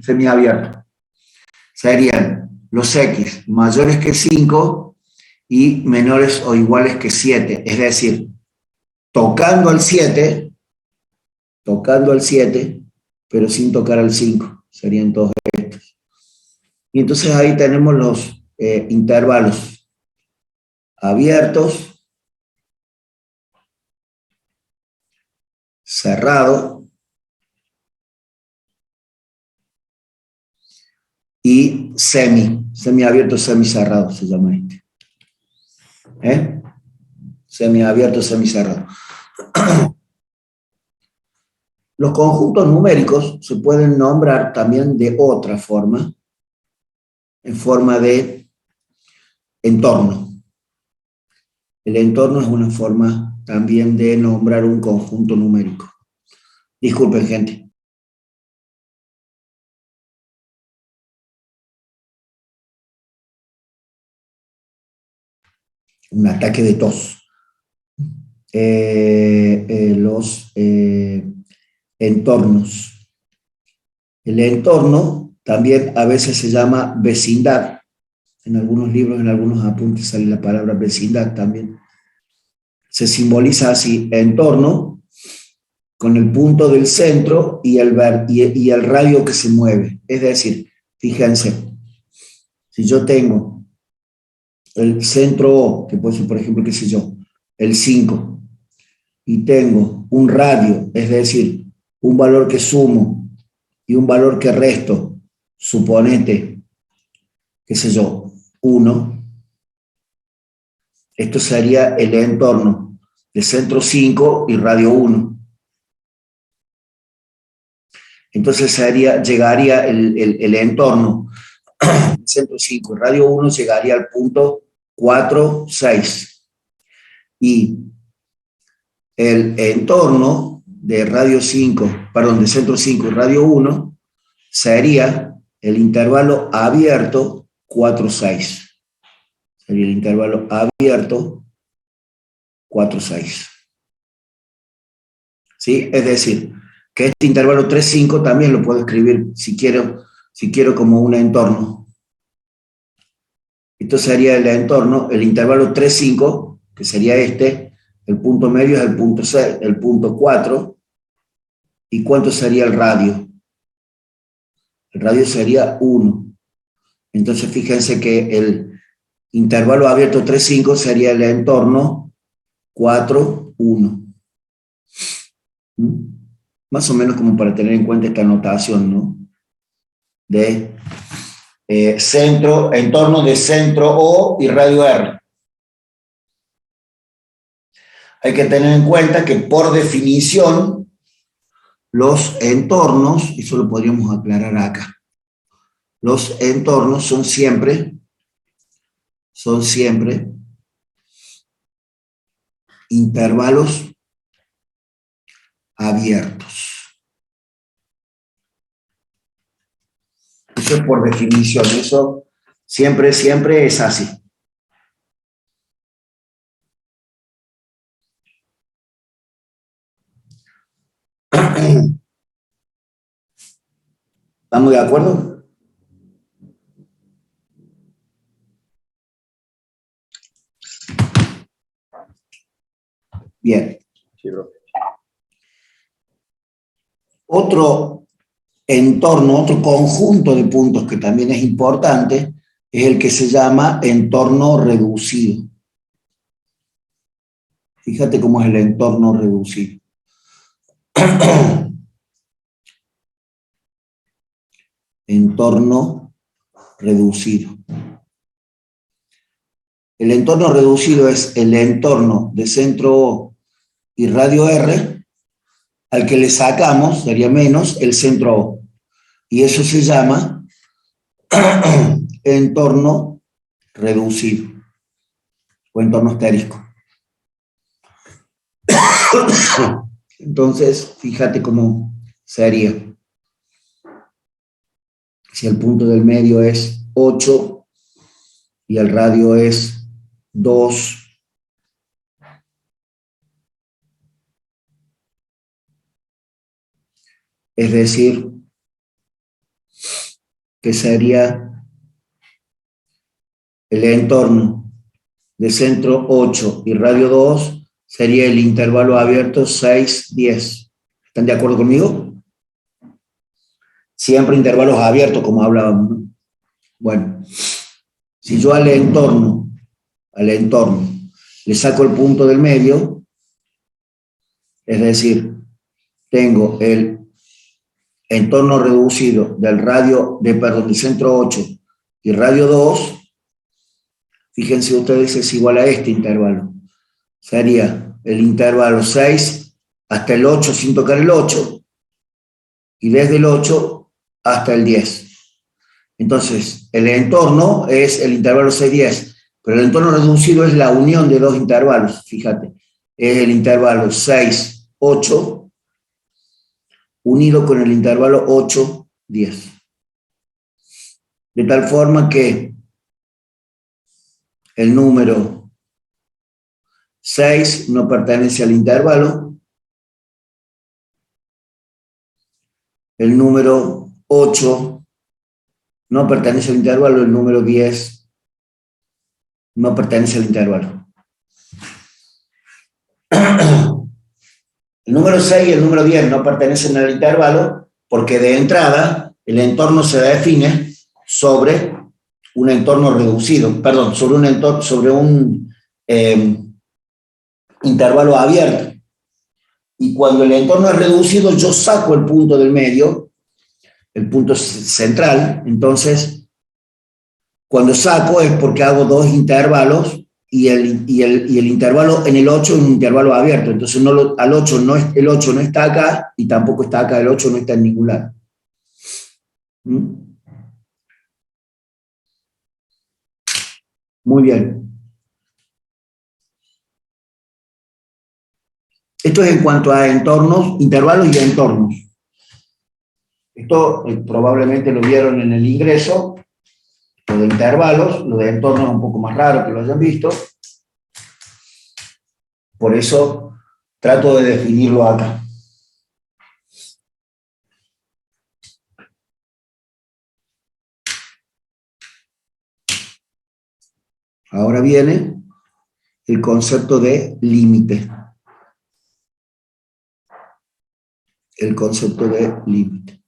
semiabierto. Serían los X mayores que 5 y menores o iguales que 7. Es decir, tocando al 7, pero sin tocar al 5. Serían todos estos. Y entonces ahí tenemos los intervalos abiertos, cerrado y semiabierto, semicerrado se llama este. Semiabierto, semicerrado. Los conjuntos numéricos se pueden nombrar también de otra forma, en forma de entorno. El entorno es una forma también de nombrar un conjunto numérico. Disculpen, gente. Un ataque de tos. Los entornos. El entorno también a veces se llama vecindad. En algunos libros, en algunos apuntes sale la palabra vecindad también. Se simboliza así: entorno con el punto del centro y el radio que se mueve. Es decir, fíjense, si yo tengo el centro O, que puede ser, por ejemplo, qué sé yo, el 5, y tengo un radio, es decir, un valor que sumo y un valor que resto, suponete, qué sé yo, 1, esto sería el entorno de centro 5 y radio 1. Entonces llegaría el entorno centro 5 y radio 1 llegaría al punto 4, 6. Y el entorno de radio 5, perdón, de centro 5 y radio 1 sería el intervalo abierto 4, 6. Sería el intervalo abierto 4, 6. ¿Sí? Es decir, que este intervalo 3, 5 también lo puedo escribir si quiero como un entorno. Esto sería el entorno, el intervalo 3, 5, que sería este, el punto medio es el punto 6, el punto 4, ¿y cuánto sería el radio? El radio sería 1. Entonces fíjense que el intervalo abierto 3, 5 sería el entorno 4, 1. Más o menos como para tener en cuenta esta notación, ¿no? De entorno de centro O y radio R. Hay que tener en cuenta que por definición los entornos, eso lo podríamos aclarar acá, los entornos son siempre intervalos abiertos. Eso es por definición, eso siempre es así. ¿Estamos de acuerdo? Bien. Sí, bro. Otro entorno, otro conjunto de puntos que también es importante, es el que se llama entorno reducido. Fíjate cómo es el entorno reducido. Entorno reducido. El entorno reducido es el entorno de centro O y radio R, al que le sacamos, sería menos, el centro O. Y eso se llama entorno reducido o entorno estérico. Entonces, fíjate cómo sería. Si el punto del medio es 8 y el radio es 2, es decir, que sería el entorno de centro 8 y radio 2, sería el intervalo abierto 6, 10. ¿Están de acuerdo conmigo? Siempre intervalos abiertos, como hablábamos, ¿no? Bueno, si yo al entorno, le saco el punto del medio, es decir, tengo el entorno reducido del del centro 8 y radio 2, fíjense ustedes, es igual a este intervalo. Sería el intervalo 6 hasta el 8 sin tocar el 8, y desde el 8 hasta el 10. Entonces, el entorno es el intervalo 6-10, pero el entorno reducido es la unión de dos intervalos, fíjate. Es el intervalo 6-8 unido con el intervalo 8-10. De tal forma que el número 6 no pertenece al intervalo, el número 8 no pertenece al intervalo, el número 10 no pertenece al intervalo. El número 6 y el número 10 no pertenecen al intervalo porque de entrada el entorno se define sobre un entorno reducido, perdón, sobre un intervalo abierto. Y cuando el entorno es reducido, yo saco el punto del medio, el punto central. Entonces, cuando saco es porque hago dos intervalos y el intervalo en el 8 es un intervalo abierto. Entonces, el 8 no está acá y tampoco está acá. El 8 no está en ningún lado. Muy bien. Esto es en cuanto a entornos, intervalos y entornos. Esto probablemente lo vieron en el ingreso, lo de intervalos, lo de entornos es un poco más raro que lo hayan visto. Por eso trato de definirlo acá. Ahora viene el concepto de límite. El concepto de límite.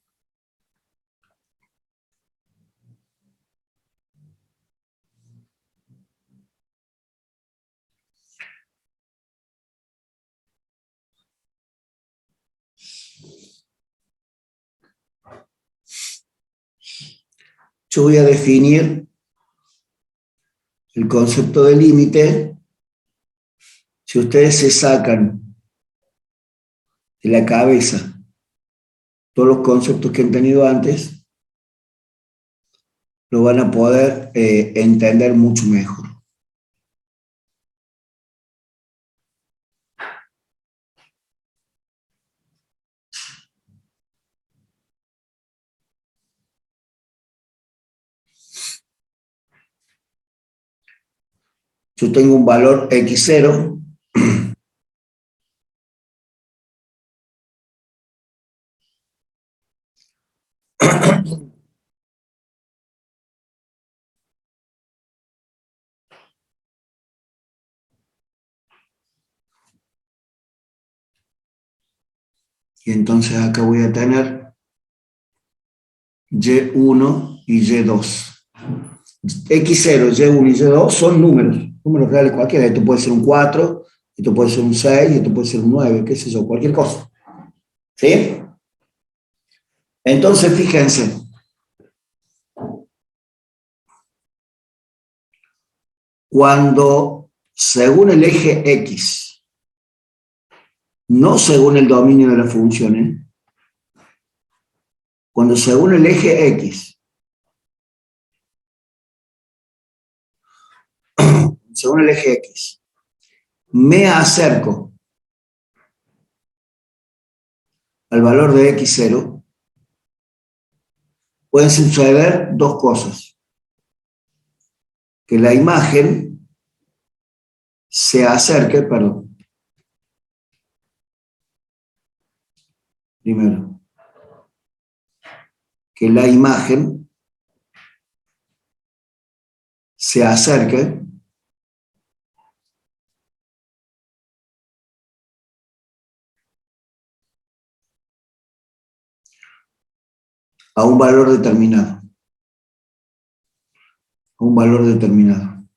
Yo voy a definir el concepto de límite. Si ustedes se sacan de la cabeza todos los conceptos que han tenido antes, lo van a poder entender mucho mejor. Yo tengo un valor x0 y entonces acá voy a tener y1 y y2. X0, Y1 y Y2 son números reales cualquiera. Esto puede ser un 4, esto puede ser un 6, esto puede ser un 9, qué sé yo, cualquier cosa. ¿Sí? Entonces, fíjense. Cuando según el eje X, no según el dominio de las funciones, cuando según el eje X, según el eje X, me acerco al valor de X0, pueden suceder dos cosas. Que la imagen se acerque, perdón. Primero, que la imagen se acerque a un valor determinado. A un valor determinado.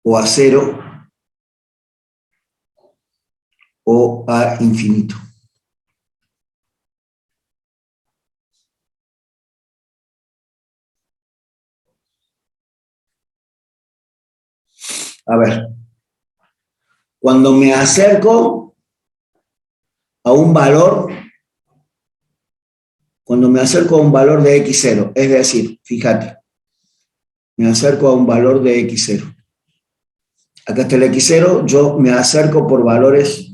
O a cero o a infinito. A ver, cuando me acerco a un valor, de x0, es decir, fíjate, me acerco a un valor de x0. Acá está el x0, yo me acerco por valores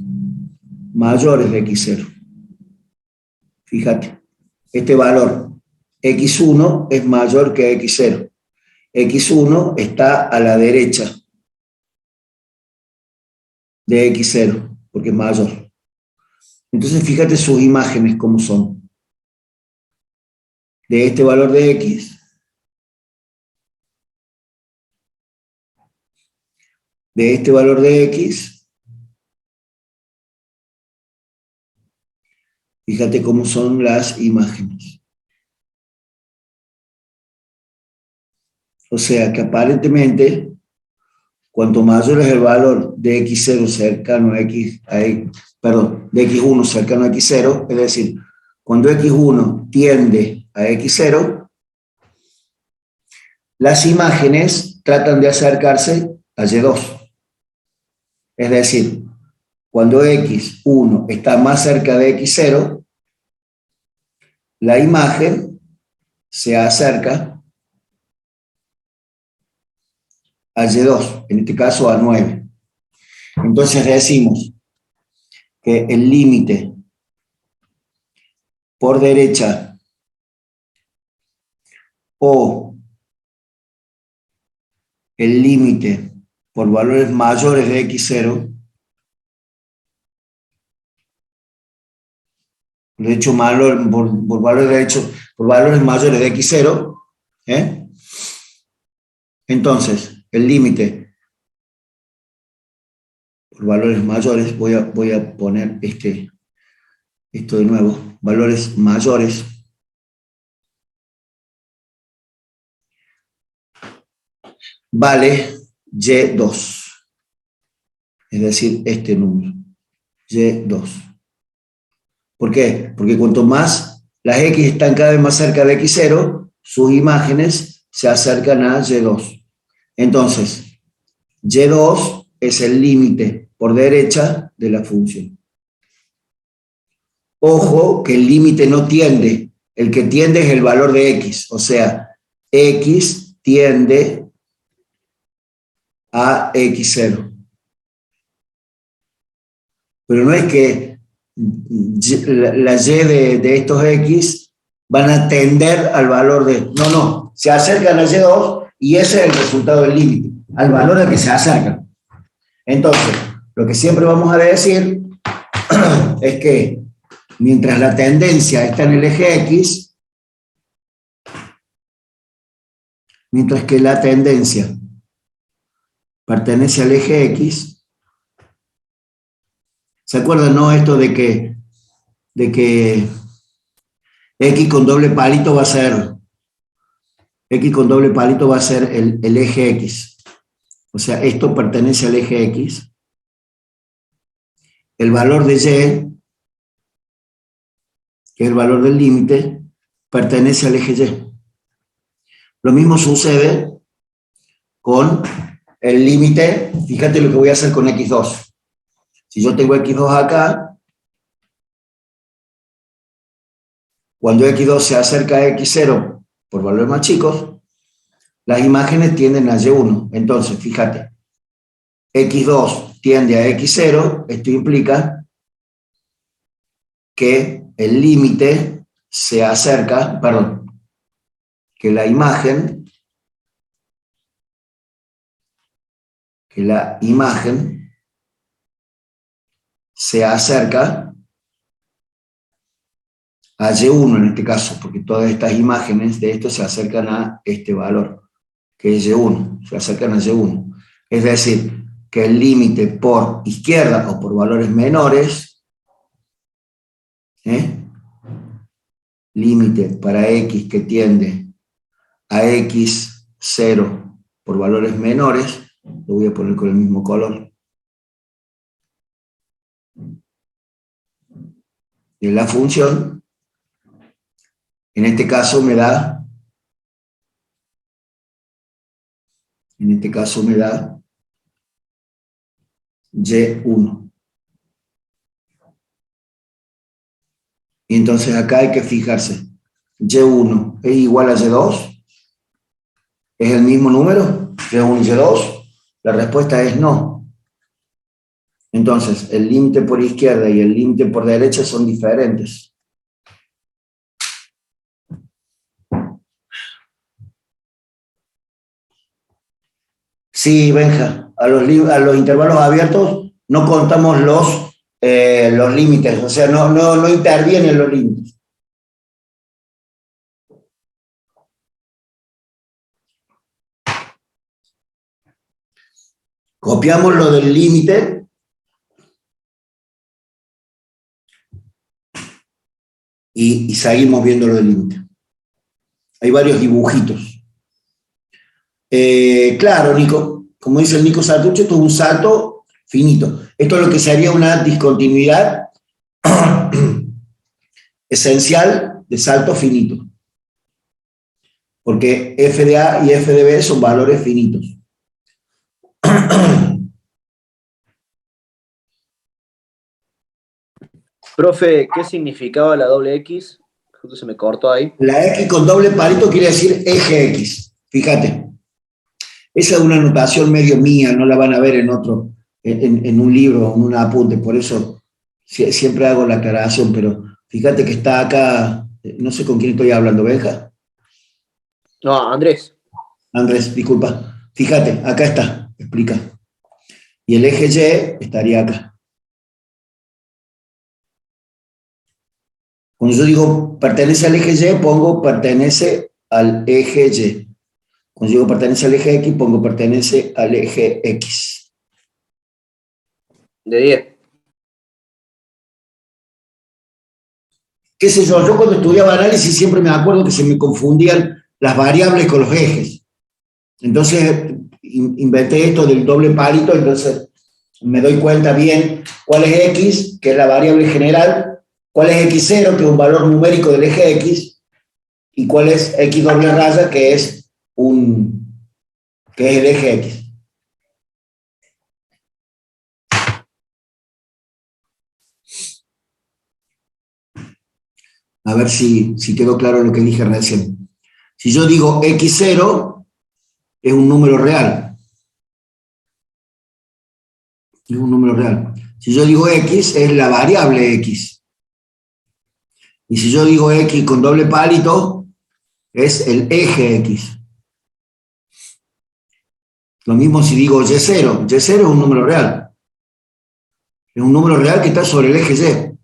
mayores de x0. Fíjate, este valor x1 es mayor que x0. x1 está a la derecha de x0, porque es mayor. Entonces, fíjate sus imágenes cómo son. De este valor de x, de este valor de x, fíjate cómo son las imágenes. O sea que aparentemente, cuanto mayor es el valor de x0 cercano a x, de x1 cercano a x0, es decir, cuando x1 tiende a x0, las imágenes tratan de acercarse a y2. Es decir, cuando x1 está más cerca de x0, la imagen se acerca a y2, en este caso a 9. Entonces decimos que el límite por derecha o el límite por valores mayores de x0, de hecho, por valores mayores de x0, entonces el límite por valores mayores, voy a poner esto de nuevo, valores mayores vale y2, es decir, este número, y2. ¿Por qué? Porque cuanto más las x están cada vez más cerca de x0, sus imágenes se acercan a y2. Entonces, y2 es el límite por derecha de la función. Ojo que el límite no tiende, el que tiende es el valor de x, o sea, x tiende a x0. Pero no es que la y de estos x van a tender al valor de... No, se acercan a y2 y ese es el resultado del límite, al valor al que se acercan. Entonces, lo que siempre vamos a decir es que mientras la tendencia está en el eje x, mientras que la tendencia pertenece al eje x, ¿se acuerdan, no? Esto de que x con doble palito va a ser el eje x. O sea, esto pertenece al eje x. El valor de y, que es el valor del límite, pertenece al eje y. Lo mismo sucede con el límite. Fíjate lo que voy a hacer con x2. Si yo tengo x2 acá, cuando x2 se acerca a x0 por valores más chicos, las imágenes tienden a y1. Entonces, fíjate, x2 tiende a x0, esto implica que el límite se acerca, que la imagen se acerca a Y1 en este caso, porque todas estas imágenes de esto se acercan a este valor, que es Y1, se acercan a Y1. Es decir, que el límite por izquierda o por valores menores, límite para X que tiende a X0 por valores menores, lo voy a poner con el mismo color, de la función, en este caso me da Y1. Y entonces acá hay que fijarse, Y1 es igual a Y2, ¿es el mismo número? ¿Y1 y Y2? La respuesta es no. Entonces, el límite por izquierda y el límite por derecha son diferentes. Sí, Benja, a los intervalos abiertos no contamos los límites, o sea, no intervienen los límites. Copiamos lo del límite y seguimos viendo lo del límite. Hay varios dibujitos. Claro, Nico, como dice el Nico Sartucci, esto es un salto finito. Esto es lo que sería una discontinuidad esencial de salto finito. Porque f de A y f de B son valores finitos. Profe, ¿qué significaba la doble X? Justo se me cortó ahí. La X con doble palito quiere decir eje X. Fíjate. Esa es una anotación medio mía, no la van a ver en otro, en un libro, en un apunte, por eso siempre hago la aclaración, pero fíjate que está acá, no sé con quién estoy hablando, Benja. No, Andrés. Andrés, disculpa. Fíjate, acá está, explica. Y el eje Y estaría acá. Cuando yo digo pertenece al eje Y, pongo pertenece al eje Y. Cuando digo pertenece al eje X, pongo pertenece al eje X. De 10. Qué sé yo cuando estudiaba análisis siempre me acuerdo que se me confundían las variables con los ejes. Entonces inventé esto del doble palito, entonces me doy cuenta bien cuál es X, que es la variable general, cuál es X0, que es un valor numérico del eje X, y cuál es X doble raya, que es el eje X. A ver si quedó claro lo que dije recién. Si yo digo X0, es un número real. Es un número real. Si yo digo X, es la variable X. Y si yo digo X con doble palito, es el eje X. Lo mismo si digo Y0. Y0 es un número real. Es un número real que está sobre el eje Y.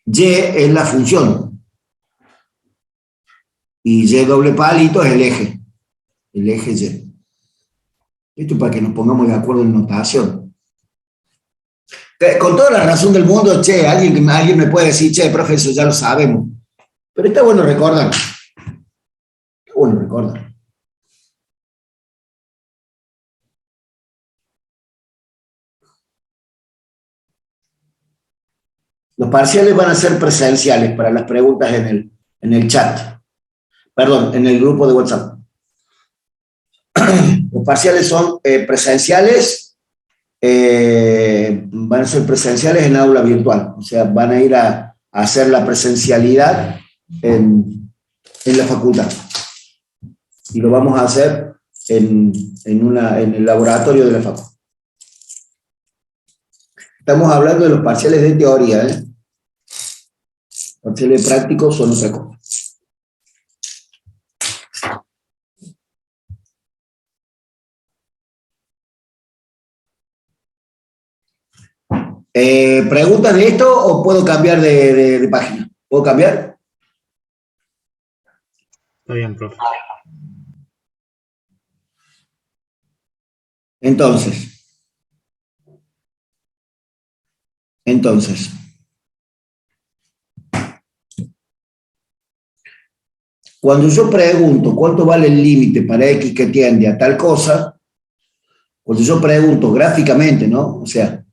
Y es la función. Y Y doble palito es el eje. El eje Y. Esto es para que nos pongamos de acuerdo en notación. Con toda la razón del mundo, alguien me puede decir, profesor, ya lo sabemos. Pero está bueno recordar. Está bueno recordar. Los parciales van a ser presenciales para las preguntas en el chat. Perdón, en el grupo de WhatsApp. Los parciales son presenciales, van a ser presenciales en aula virtual. O sea, van a ir a hacer la presencialidad en la facultad. Y lo vamos a hacer en el laboratorio de la facultad. Estamos hablando de los parciales de teoría, ¿eh? Parciales prácticos son otra cosa. ¿Preguntas de esto o puedo cambiar de página? ¿Puedo cambiar? Está bien, profe. Entonces, cuando yo pregunto cuánto vale el límite para X que tiende a tal cosa, cuando yo pregunto gráficamente, ¿no? O sea,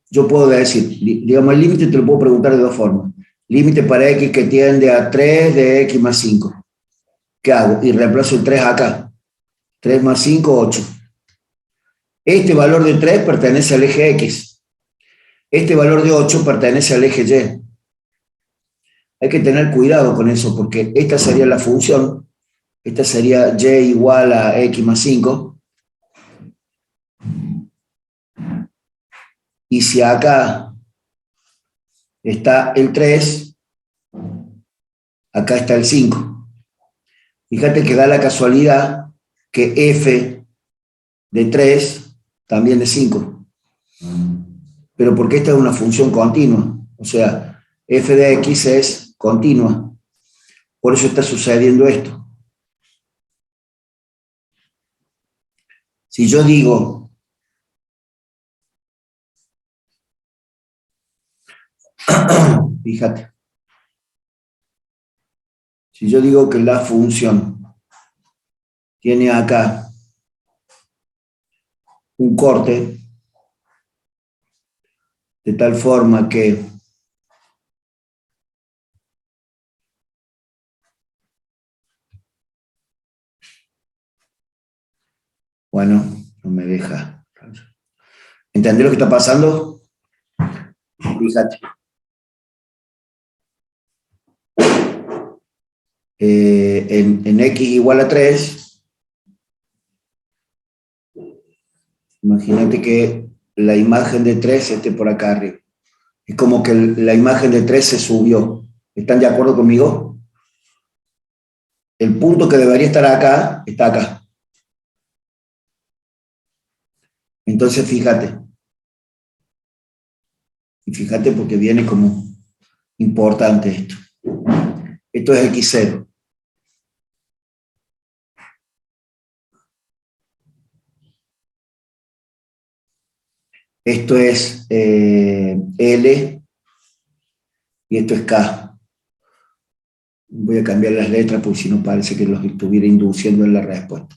yo puedo decir, digamos, el límite te lo puedo preguntar de dos formas. Límite para X que tiende a 3 de X más 5. ¿Qué hago? Y reemplazo el 3 acá. 3 más 5, 8. Este valor de 3 pertenece al eje X. Este valor de 8 pertenece al eje Y. Hay que tener cuidado con eso porque esta sería la función. Esta sería Y igual a X más 5. Y si acá está el 3, acá está el 5. Fíjate que da la casualidad que f de 3 también es 5. Pero porque esta es una función continua. O sea, f de x es continua. Por eso está sucediendo esto. Si yo digo, fíjate, si yo digo que la función tiene acá un corte de tal forma que bueno, no me deja. ¿Entendés lo que está pasando? Fíjate. En x igual a 3, imagínate que la imagen de 3 esté por acá arriba. Es como que la imagen de 3 se subió. ¿Están de acuerdo conmigo? El punto que debería estar acá, está acá. Entonces, fíjate. Y fíjate porque viene como importante esto. Esto es x0. Esto es L y esto es K. Voy a cambiar las letras porque si no parece que los estuviera induciendo en la respuesta.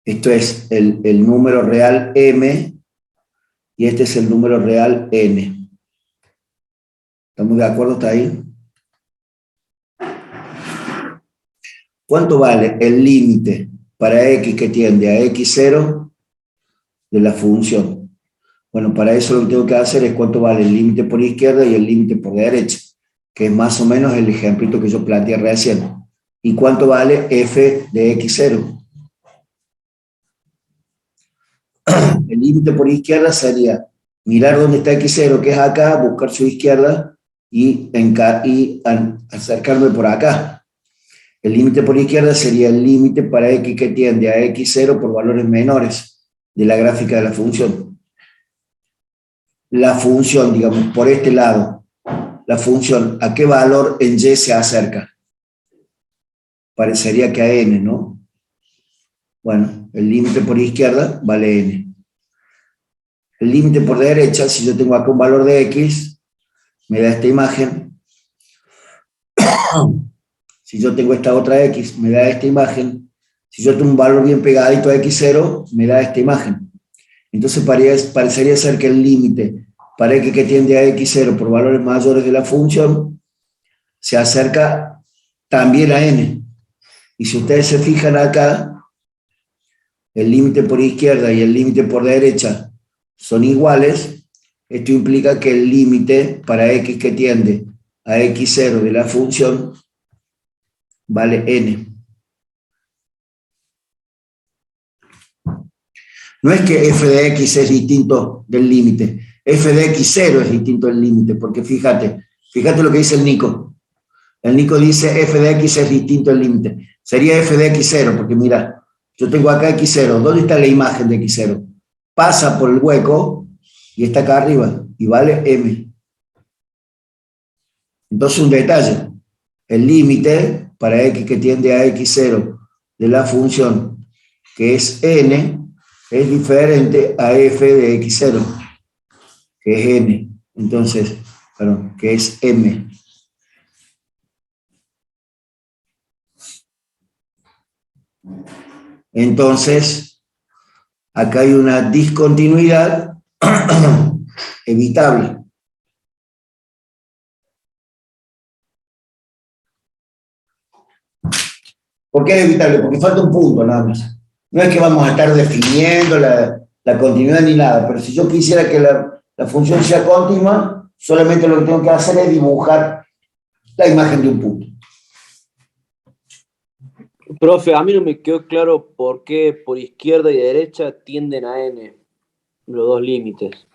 Esto es el número real M y este es el número real N. ¿Estamos de acuerdo hasta ahí? ¿Cuánto vale el límite para X que tiende a X0 de la función? Bueno, para eso lo que tengo que hacer es cuánto vale el límite por izquierda y el límite por derecha, que es más o menos el ejemplito que yo planteé recién. ¿Y cuánto vale f de x0? El límite por izquierda sería mirar dónde está x0, que es acá, buscar su izquierda y acercarme por acá. El límite por izquierda sería el límite para x que tiende a x0 por valores menores de la gráfica de la función. La función, digamos, por este lado, la función, ¿a qué valor en y se acerca? Parecería que a n, ¿no? Bueno, el límite por izquierda vale n. El límite por derecha, si yo tengo acá un valor de x, me da esta imagen. Si yo tengo esta otra x, me da esta imagen. Si yo tengo un valor bien pegadito a x0, me da esta imagen. Entonces parecería ser que el límite para x que tiende a x0 por valores mayores de la función se acerca también a n. Y si ustedes se fijan acá, el límite por izquierda y el límite por derecha son iguales. Esto implica que el límite para x que tiende a x0 de la función vale n. No es que f de x es distinto del límite, f de x0 es distinto del límite, porque fíjate lo que dice el Nico. El Nico dice f de x es distinto del límite. Sería f de x0, porque mira, yo tengo acá x0. ¿Dónde está la imagen de x0? Pasa por el hueco y está acá arriba, y vale m. Entonces, un detalle, el límite para x que tiende a x0 de la función que es n es diferente a f de x0, que es n. Entonces, perdón, que es m. Entonces, acá hay una discontinuidad evitable. ¿Por qué es evitable? Porque falta un punto nada más. No es que vamos a estar definiendo la continuidad ni nada, pero si yo quisiera que la función sea continua, solamente lo que tengo que hacer es dibujar la imagen de un punto. Profe, a mí no me quedó claro por qué por izquierda y derecha tienden a n, los dos límites.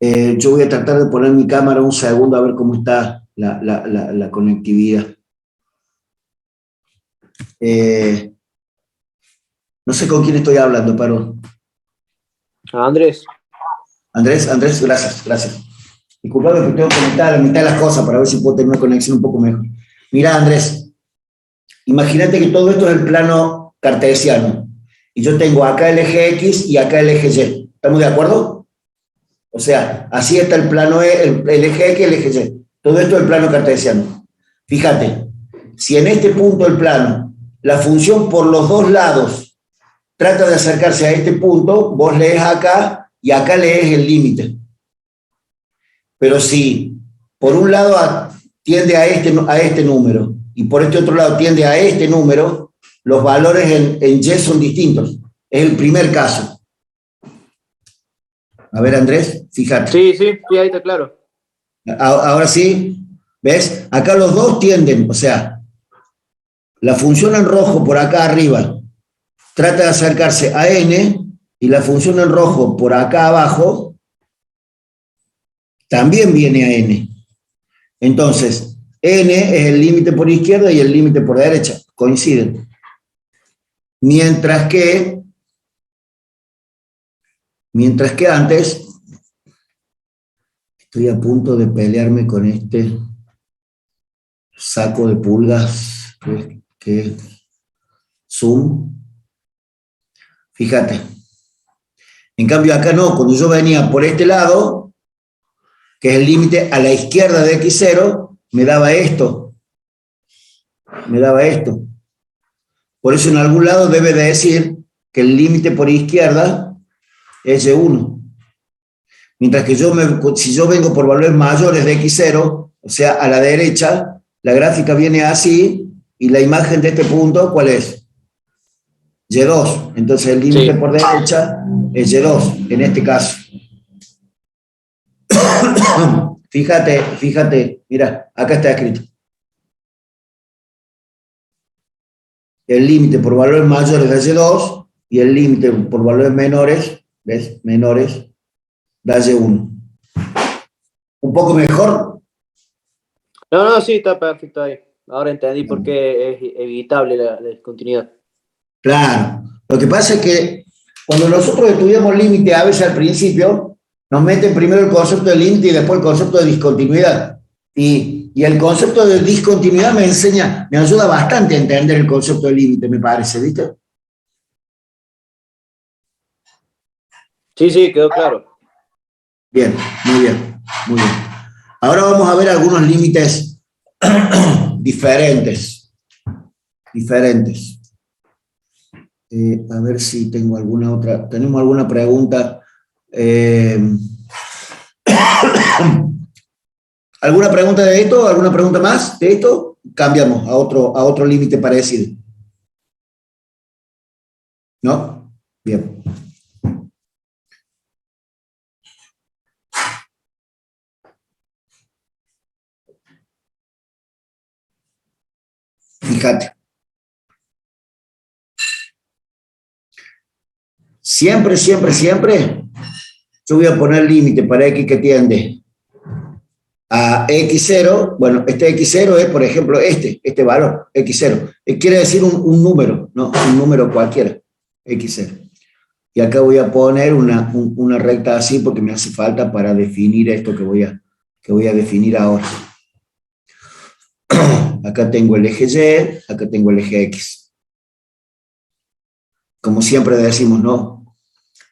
Yo voy a tratar de poner mi cámara un segundo a ver cómo está la conectividad. No sé con quién estoy hablando, pero... Andrés. Andrés, gracias. Disculpame que tengo que conectar a la mitad de las cosas para ver si puedo tener una conexión un poco mejor. Mira, Andrés, imagínate que todo esto es el plano cartesiano. Y yo tengo acá el eje X y acá el eje Y. ¿Estamos de acuerdo? O sea, así está el plano el eje X y el eje Y. Todo esto es el plano cartesiano. Fíjate, si en este punto del plano la función por los dos lados trata de acercarse a este punto, vos lees acá y acá lees el límite. Pero si por un lado tiende a este número y por este otro lado tiende a este número, los valores en Y son distintos. Es el primer caso. A ver, Andrés, fíjate. Sí, ahí está claro. Ahora sí, ¿ves? Acá los dos tienden, o sea, la función en rojo por acá arriba trata de acercarse a n y la función en rojo por acá abajo también viene a n. Entonces, n es el límite por izquierda y el límite por derecha, coinciden. Mientras que antes, estoy a punto de pelearme con este saco de pulgas que es Zoom. Fíjate. En cambio acá no, cuando yo venía por este lado, que es el límite a la izquierda de x0, me daba esto. Por eso en algún lado debe de decir que el límite por izquierda es y1. Mientras que si yo vengo por valores mayores de x0, o sea, a la derecha, la gráfica viene así, y la imagen de este punto, ¿cuál es? Y2. Entonces el límite por derecha es Y2, en este caso. Fíjate, mira, acá está escrito. El límite por valores mayores da Y2 y el límite por valores menores, ¿ves? Menores, da Y1. ¿Un poco mejor? No, sí, está perfecto ahí. Ahora entendí por qué es evitable la discontinuidad. Claro. Lo que pasa es que cuando nosotros estudiamos límite, a veces al principio, nos meten primero el concepto de límite y después el concepto de discontinuidad. Y el concepto de discontinuidad me ayuda bastante a entender el concepto de límite, me parece, ¿viste? Sí, quedó claro. Bien, muy bien. Ahora vamos a ver algunos límites diferentes. A ver si tengo alguna otra. ¿Tenemos alguna pregunta? ¿Alguna pregunta de esto? ¿Alguna pregunta más de esto? Cambiamos a otro límite parecido. ¿No? Bien. Fíjate. Siempre, yo voy a poner límite para x que tiende a x0. Bueno, este x0 es, por ejemplo, este valor, x0. Quiere decir un número, no un número cualquiera, x0. Y acá voy a poner una recta así porque me hace falta para definir esto que voy a definir ahora. Acá tengo el eje Y, acá tengo el eje X. Como siempre decimos, ¿no?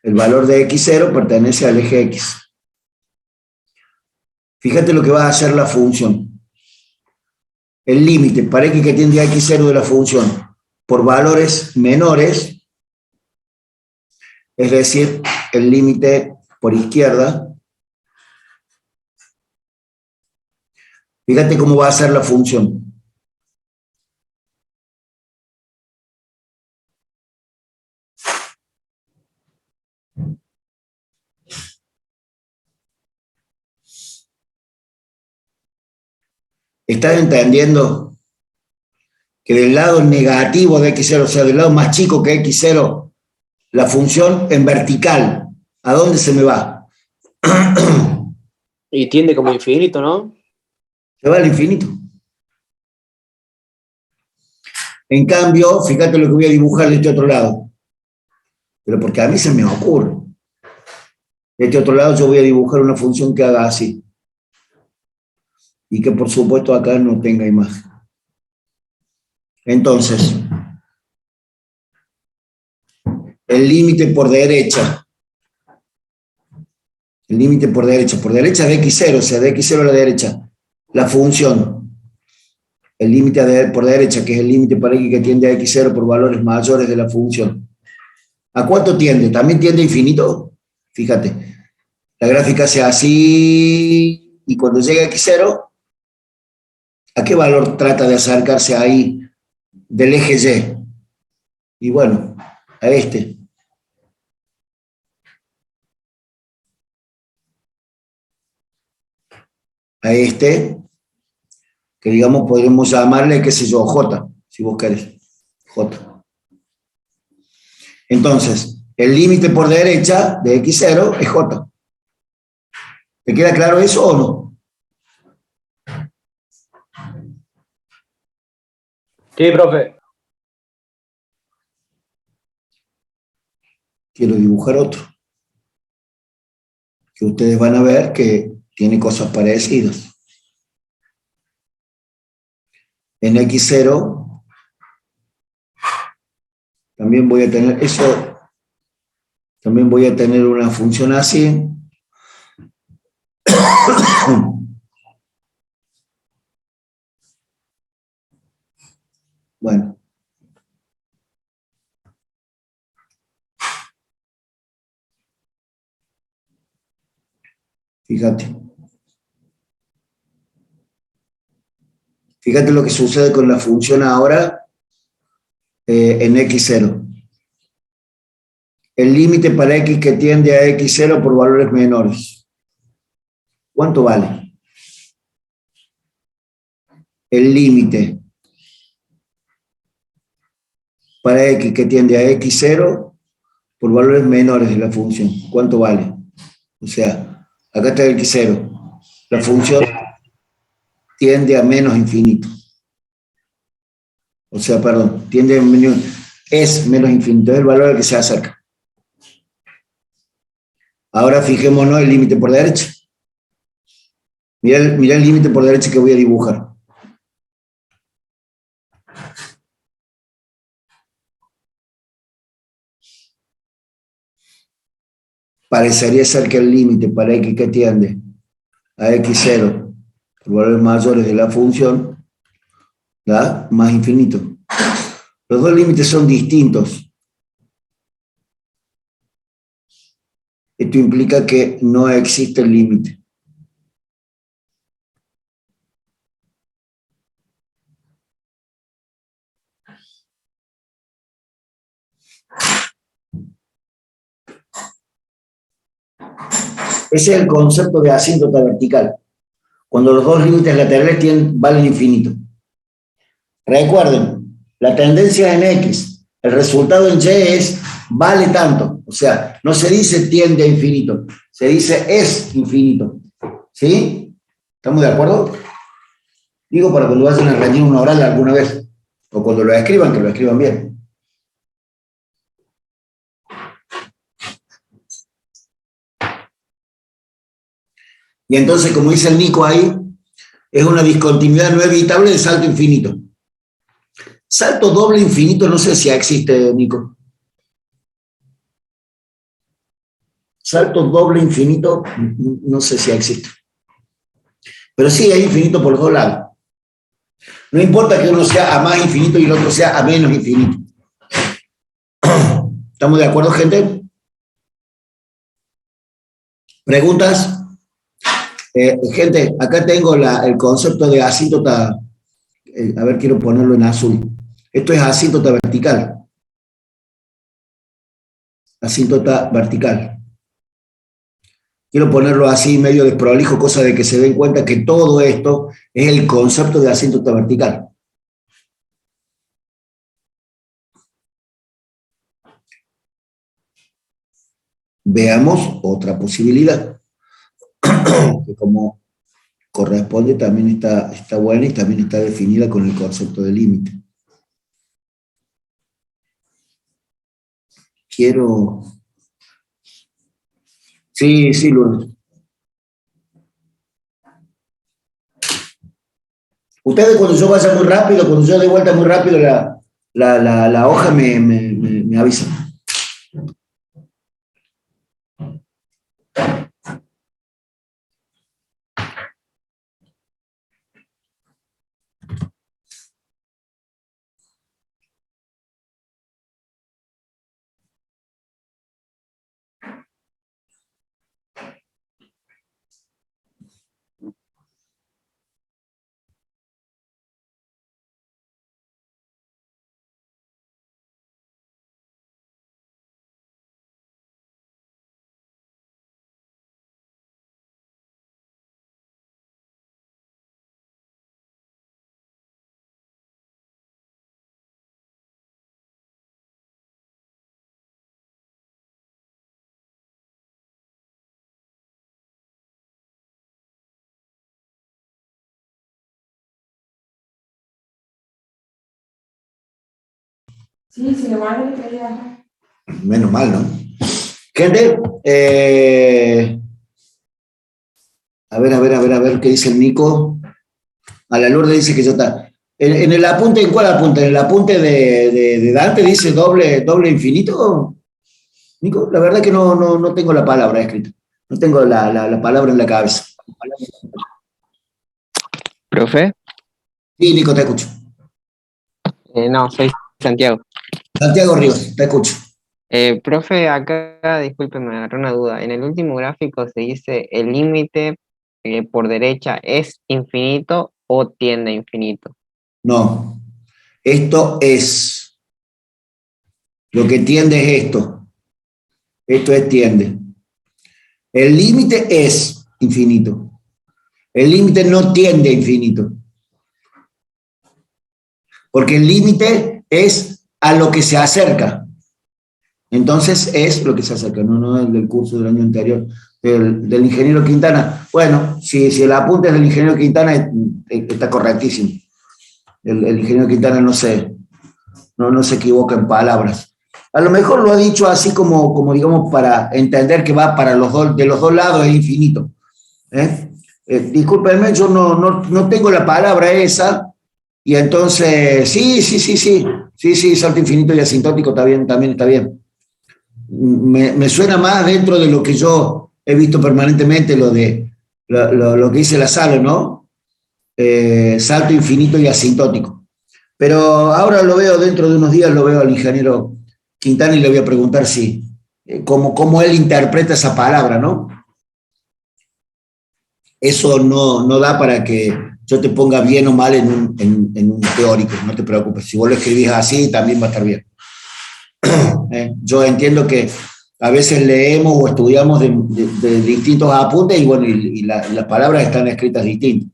El valor de X0 pertenece al eje X. Fíjate lo que va a hacer la función. El límite para X que tiende a X0 de la función por valores menores, es decir, el límite por izquierda. Fíjate cómo va a ser la función. ¿Estás entendiendo que del lado negativo de X0, o sea, del lado más chico que X0, la función en vertical, ¿a dónde se me va? Y tiende como infinito, ¿no? Se va al infinito. En cambio, fíjate lo que voy a dibujar de este otro lado. Pero porque a mí se me ocurre. De este otro lado yo voy a dibujar una función que haga así. Y que por supuesto acá no tenga imagen. Entonces, el límite por derecha por derecha de X0, o sea, de X0 a la derecha, la función, el límite por derecha, que es el límite para X que tiende a X0 por valores mayores de la función. ¿A cuánto tiende? ¿También tiende a infinito? Fíjate, la gráfica hace así, y cuando llega a X0, ¿a qué valor trata de acercarse ahí del eje Y? Y bueno, a este. A este, que digamos podríamos llamarle, qué sé yo, J, si vos querés, J. Entonces, el límite por derecha de X0 es J. ¿Te queda claro eso o no? Sí, profe. Quiero dibujar otro, que ustedes van a ver que tiene cosas parecidas. En X0 también voy a tener eso, también voy a tener una función así. Bueno. Fíjate. Fíjate lo que sucede con la función ahora en X0. El límite para X que tiende a X0 por valores menores. ¿Cuánto vale? El límite para X que tiende a X0 por valores menores de la función. ¿Cuánto vale? O sea, acá está el X0. La función tiende a menos infinito. O sea, perdón, es menos infinito, es el valor al que se acerca. Ahora fijémonos el límite por derecha. Mira el límite por derecha que voy a dibujar. Parecería ser que el límite para X que tiende a X0 por valores mayores de la función da más infinito. Los dos límites son distintos. Esto implica que no existe el límite. Ese es el concepto de asíntota vertical. Cuando los dos límites laterales valen infinito. Recuerden, la tendencia en X, el resultado en Y es vale tanto. O sea, no se dice tiende a infinito, se dice es infinito. ¿Sí? ¿Estamos de acuerdo? Digo para cuando vayan a rendir una oral alguna vez, o cuando lo escriban, que lo escriban bien. Y entonces, como dice el Nico ahí, es una discontinuidad no evitable de salto infinito. Salto doble infinito no sé si existe, Nico. Salto doble infinito no sé si existe. Pero sí hay infinito por los dos lados. No importa que uno sea a más infinito y el otro sea a menos infinito. ¿Estamos de acuerdo, gente? ¿Preguntas? Gente, acá tengo el concepto de asíntota. A ver, quiero ponerlo en azul. Esto es asíntota vertical. Asíntota vertical. Quiero ponerlo así medio desprolijo, cosa de que se den cuenta que todo esto es el concepto de asíntota vertical. Veamos otra posibilidad, que como corresponde también está buena y también está definida con el concepto de límite. Quiero... Sí, sí, Lourdes. Ustedes cuando yo vaya muy rápido, cuando yo dé vuelta muy rápido, la hoja me avisa. Sí, sin embargo, le quería... Menos mal, ¿no? Gente, a ver, ¿qué dice el Nico? A la Lourdes dice que ya está. En el apunte, ¿en cuál apunte? ¿En el apunte de Dante dice doble infinito? Nico, la verdad que no tengo la palabra escrita. No tengo la palabra en la cabeza. ¿Profe? Sí, Nico, te escucho. No, soy Santiago. Santiago Ríos, te escucho. Profe, acá, disculpe, me agarró una duda. En el último gráfico se dice el límite por derecha es infinito o tiende a infinito. No, esto es. Lo que tiende es esto. Esto es tiende. El límite es infinito. El límite no tiende a infinito. Porque el límite es a lo que se acerca. Entonces es lo que se acerca, no es del curso del año anterior, del ingeniero Quintana. Bueno, si el apunte es del ingeniero Quintana, está correctísimo. El ingeniero Quintana no se equivoca en palabras. A lo mejor lo ha dicho así como digamos, para entender que va para de los dos lados, es infinito. Discúlpenme, yo no tengo la palabra esa, y entonces, sí, salto infinito y asintótico también está bien. Me suena más dentro de lo que yo he visto permanentemente, lo que dice la sala, ¿no? Salto infinito y asintótico. Pero ahora lo veo, dentro de unos días lo veo al ingeniero Quintana y le voy a preguntar cómo él interpreta esa palabra, ¿no? Eso no da para que yo te ponga bien o mal en un teórico, no te preocupes. Si vos lo escribís así, también va a estar bien. Yo entiendo que a veces leemos o estudiamos de distintos apuntes y bueno, y las palabras están escritas distintas.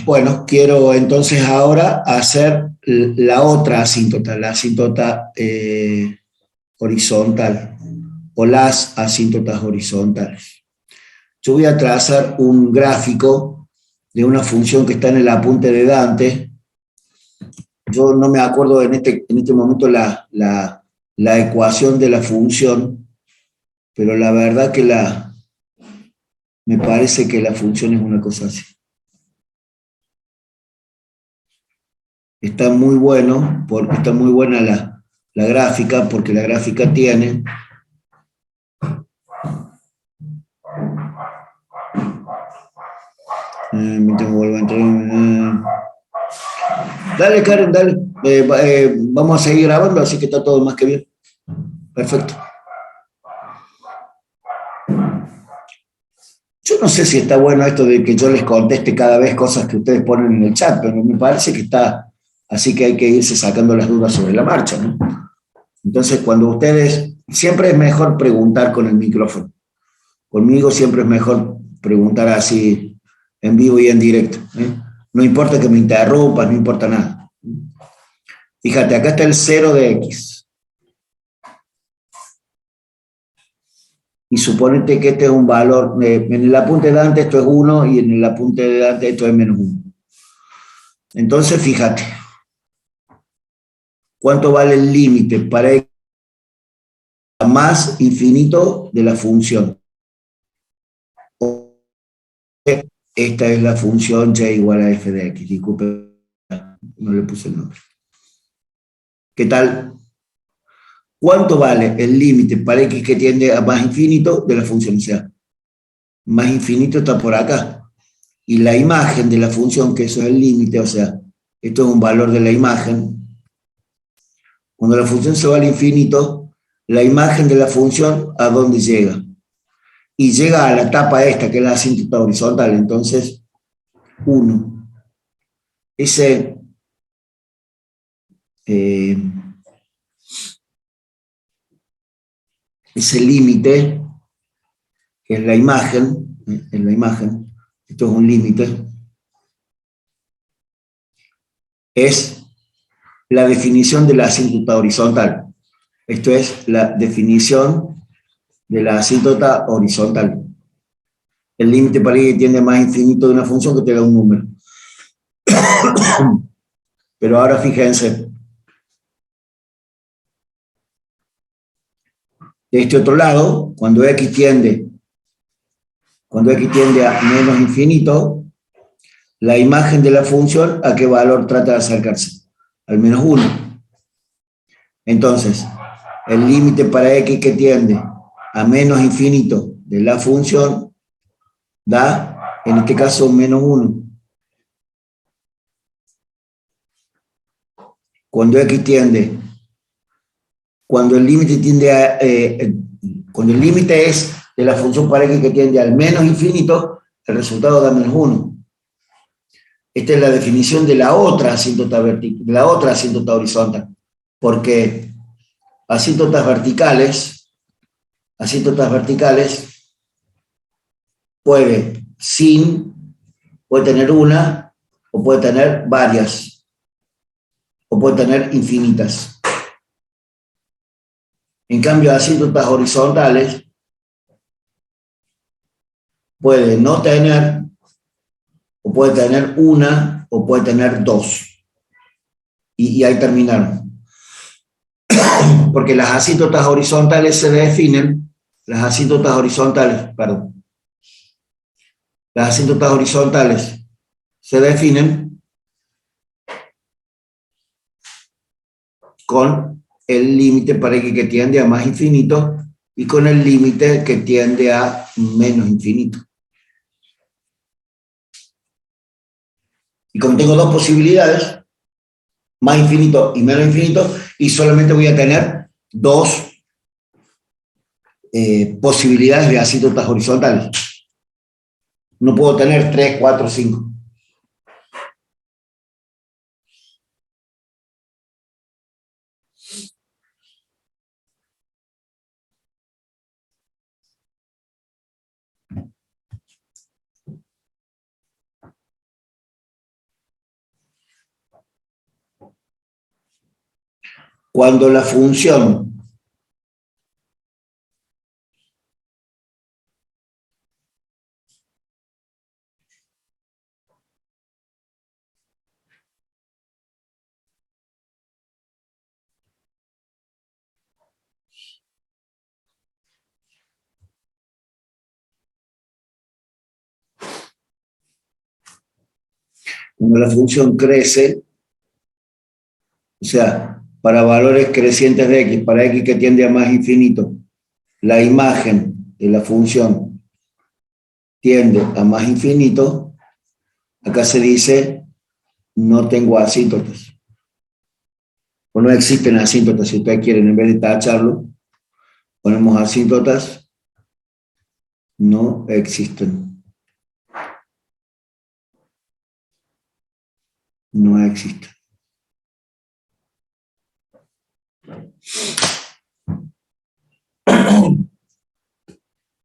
Bueno, quiero entonces ahora hacer la otra asíntota, la asíntota horizontal o las asíntotas horizontales. Yo voy a trazar un gráfico de una función que está en el apunte de Dante. Yo no me acuerdo en este momento la ecuación de la función, pero la verdad que me parece que la función es una cosa así. Está muy bueno, porque está muy buena la gráfica, porque la gráfica tiene me tengo que volver a entrar. Dale, Karen, dale. Vamos a seguir grabando, así que está todo más que bien. Perfecto. Yo no sé si está bueno esto de que yo les conteste cada vez cosas que ustedes ponen en el chat, pero me parece que está, así que hay que irse sacando las dudas sobre la marcha, ¿no? Entonces, cuando ustedes, siempre es mejor preguntar con el micrófono. Conmigo siempre es mejor preguntar así, en vivo y en directo, ¿eh? No importa que me interrumpas, no importa nada. Fíjate, acá está el 0 de X. Y suponete que este es un valor, en el apunte de Dante esto es 1 y en el apunte de Dante esto es menos 1. Entonces, fíjate, ¿cuánto vale el límite para X más infinito de la función? Esta es la función y igual a f de x. Disculpe, no le puse el nombre. ¿Qué tal? ¿Cuánto vale el límite para x que tiende a más infinito de la función? O sea, más infinito está por acá. Y la imagen de la función, que eso es el límite, o sea, esto es un valor de la imagen. Cuando la función se va al infinito, la imagen de la función, ¿a dónde llega? Y llega a la etapa esta, que es la asíntota horizontal. Entonces, 1. Ese límite, que es la imagen, esto es un límite, es la definición de la asíntota horizontal. Esto es la definición de la asíntota horizontal. El límite para y tiende a más infinito de una función que te da un número. Pero ahora fíjense, de este otro lado, cuando x tiende a menos infinito, la imagen de la función, ¿a qué valor trata de acercarse? Al menos 1. Entonces, el límite para x que tiende a menos infinito de la función da, en este caso, menos 1. Cuando x tiende, cuando el límite tiende a, cuando el límite es de la función para x que tiende al menos infinito, el resultado da menos 1. Esta es la definición de la otra asíntota vertical, de la otra asíntota horizontal, porque asíntotas verticales puede tener una, o puede tener varias, o puede tener infinitas. En cambio, asíntotas horizontales puede no tener, o puede tener una, o puede tener dos. Y ahí terminaron. Porque las asíntotas horizontales se definen, las asíntotas horizontales se definen con el límite para x que tiende a más infinito y con el límite que tiende a menos infinito. Y como tengo dos posibilidades, más infinito y menos infinito, y solamente voy a tener dos posibilidades de asíntotas horizontales. No puedo tener 3, 4, 5. Cuando la función Cuando la función crece, o sea, para valores crecientes de x, para x que tiende a más infinito, la imagen de la función tiende a más infinito, acá se dice no tengo asíntotas. O no existen asíntotas, si ustedes quieren, en vez de tacharlo, ponemos asíntotas, no existen. No existen.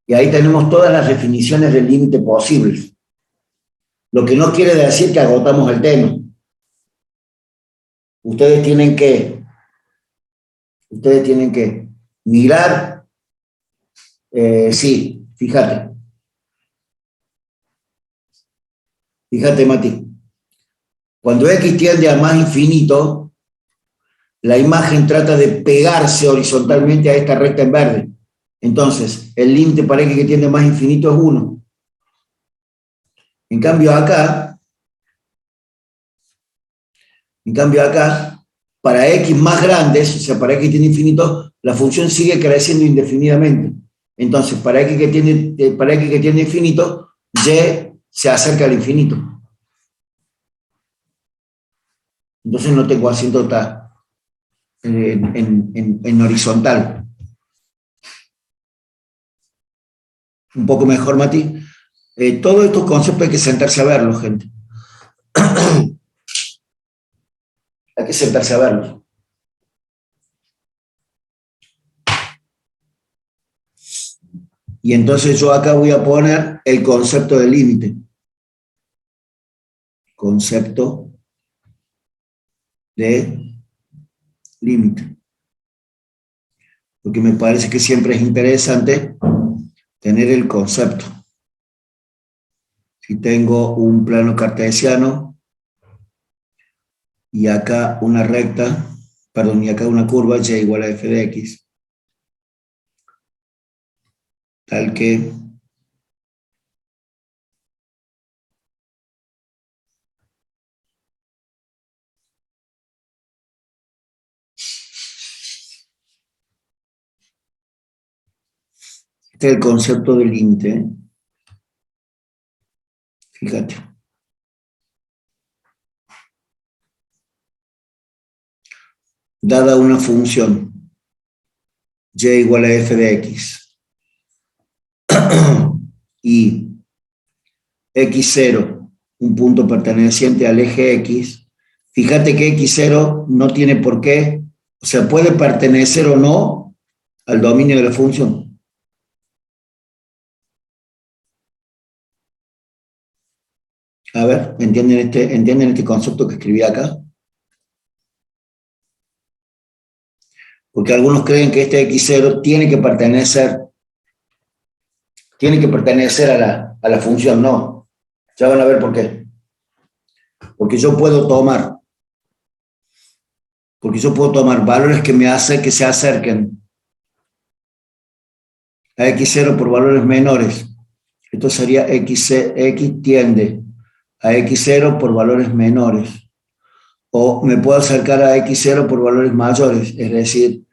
Y ahí tenemos todas las definiciones del límite posibles. Lo que no quiere decir que agotamos el tema. Ustedes tienen que mirar, sí, fíjate, Mati. Cuando x tiende a más infinito, la imagen trata de pegarse horizontalmente a esta recta en verde. Entonces, el límite para x que tiende a más infinito es 1. En cambio acá, para x más grandes, o sea, para x que tiende a infinito, la función sigue creciendo indefinidamente. Entonces, para x que tiende a infinito, y se acerca al infinito. Entonces no tengo asíntota en horizontal. Un poco mejor, Mati. Todos estos conceptos hay que sentarse a verlos, gente. Hay que sentarse a verlos. Y entonces yo acá voy a poner el concepto de límite. Concepto de límite. Porque me parece que siempre es interesante tener el concepto. Si tengo un plano cartesiano y acá una recta, perdón, y acá una curva, y igual a f de x, tal que este es el concepto de límite, ¿eh? Fíjate. Dada una función y igual a f de x y x0, un punto perteneciente al eje x, fíjate que x0 no tiene por qué, o sea, puede pertenecer o no al dominio de la función. A ver, ¿entienden este concepto que escribí acá? Porque algunos creen que este x0 tiene que pertenecer a la función. No, ya van a ver por qué. Porque yo puedo tomar valores que se acerquen a x0 por valores menores. Esto sería x tiende a x0 por valores menores. O me puedo acercar a x0 por valores mayores, es decir,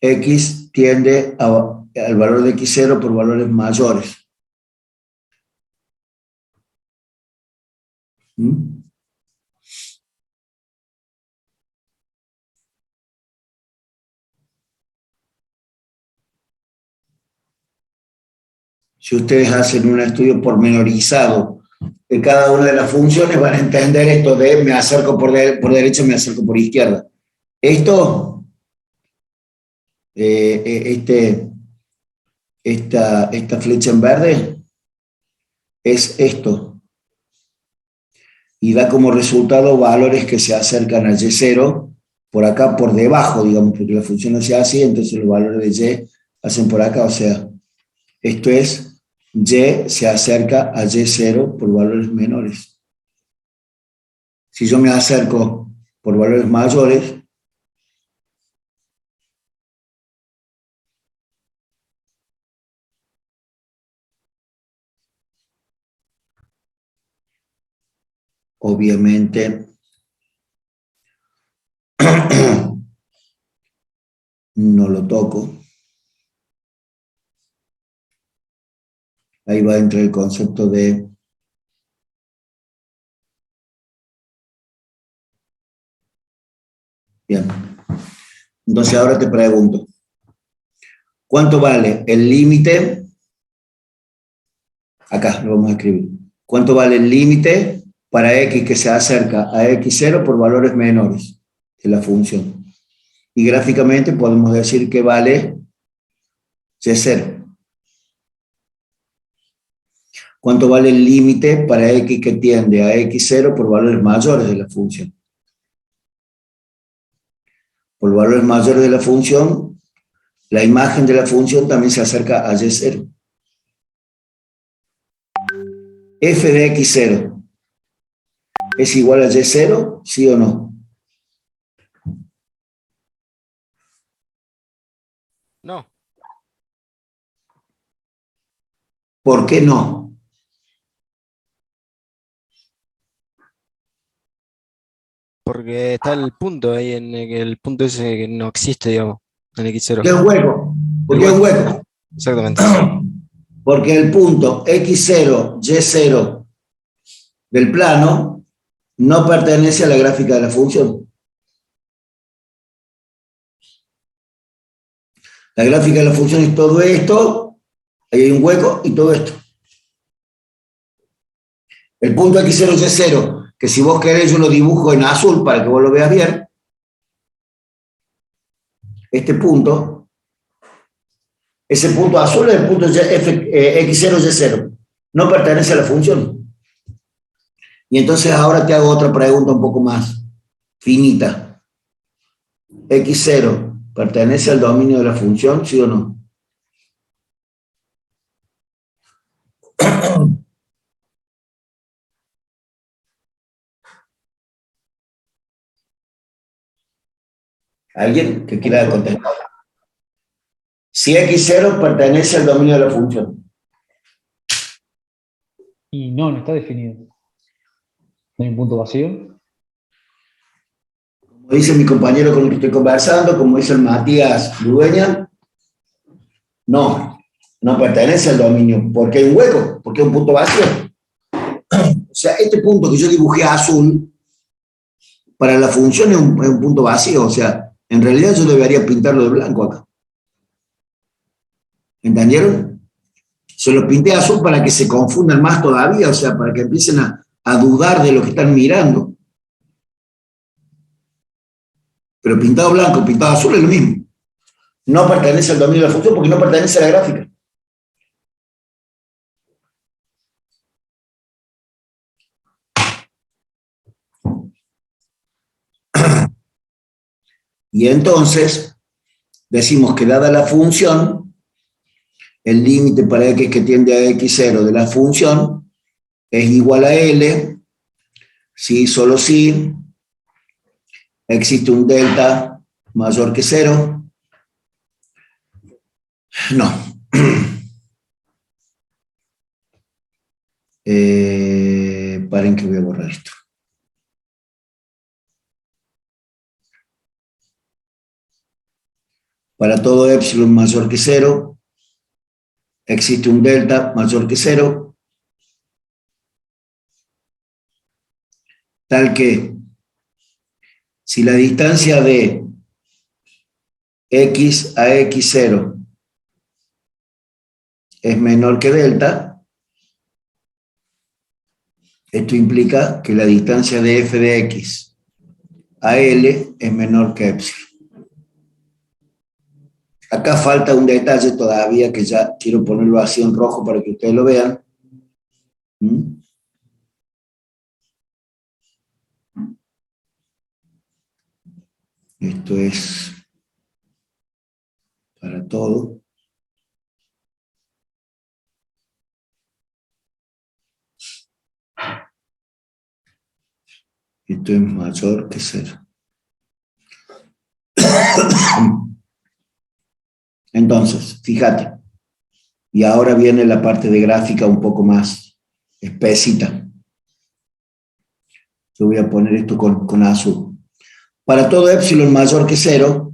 x tiende al valor de x0 por valores mayores. ¿Mm? Si ustedes hacen un estudio pormenorizado de cada una de las funciones, van a entender esto de me acerco por derecha, me acerco por izquierda. Esto, esta flecha en verde es esto. Y da como resultado valores que se acercan a y0 por acá, por debajo, digamos, porque la función hace así, entonces los valores de y hacen por acá, o sea, esto es y se acerca a y0 por valores menores. Si yo me acerco por valores mayores, obviamente no lo toco. Ahí va entre el concepto de bien. Entonces ahora te pregunto, ¿cuánto vale el límite? Acá lo vamos a escribir. ¿Cuánto vale el límite para x que se acerca a x0 por valores menores de la función? Y gráficamente podemos decir que vale y0. ¿Cuánto vale el límite para x que tiende a x0 por valores mayores de la función? Por valores mayores de la función, la imagen de la función también se acerca a y0. F de x0 es igual a y0, ¿sí o no? No, ¿Por qué no? porque está el punto ahí en el punto ese que no existe, digamos, en X0. ¿Qué es un hueco? ¿Por qué es un hueco? Exactamente. Porque el punto x0, y0 del plano no pertenece a la gráfica de la función. La gráfica de la función es todo esto, ahí hay un hueco y todo esto. El punto x0, y0, que si vos querés yo lo dibujo en azul para que vos lo veas bien. Este punto, ese punto azul es el punto x0, y0. No pertenece a la función. Y entonces ahora te hago otra pregunta un poco más finita. x0 pertenece al dominio de la función, ¿sí o no? ¿Alguien que quiera contestar? Si x0 pertenece al dominio de la función. Y no, no está definido. No hay un punto vacío. Como dice mi compañero con el que estoy conversando, como dice el Matías Ludueña, no, no pertenece al dominio, porque hay un hueco, porque hay un punto vacío. O sea, este punto que yo dibujé azul, para la función es un punto vacío, o sea, en realidad yo debería pintarlo de blanco acá. ¿Entendieron? Se lo pinté azul para que se confundan más todavía, o sea, para que empiecen a dudar de lo que están mirando. Pero pintado blanco, pintado azul es lo mismo. No pertenece al dominio de la función porque no pertenece a la gráfica. Y entonces decimos que dada la función, el límite para x que tiende a x0 de la función es igual a L, si solo si existe un delta mayor que 0. No. Paren que voy a borrar esto. Para todo epsilon mayor que 0, existe un delta mayor que 0, tal que si la distancia de x a x0 es menor que delta, esto implica que la distancia de f de x a L es menor que epsilon. Acá falta un detalle todavía que ya quiero ponerlo así en rojo para que ustedes lo vean. Esto es para todo. Esto es mayor que 0. Entonces, fíjate. Y ahora viene la parte de gráfica un poco más espesita. Yo voy a poner esto con azul. Para todo epsilon mayor que 0,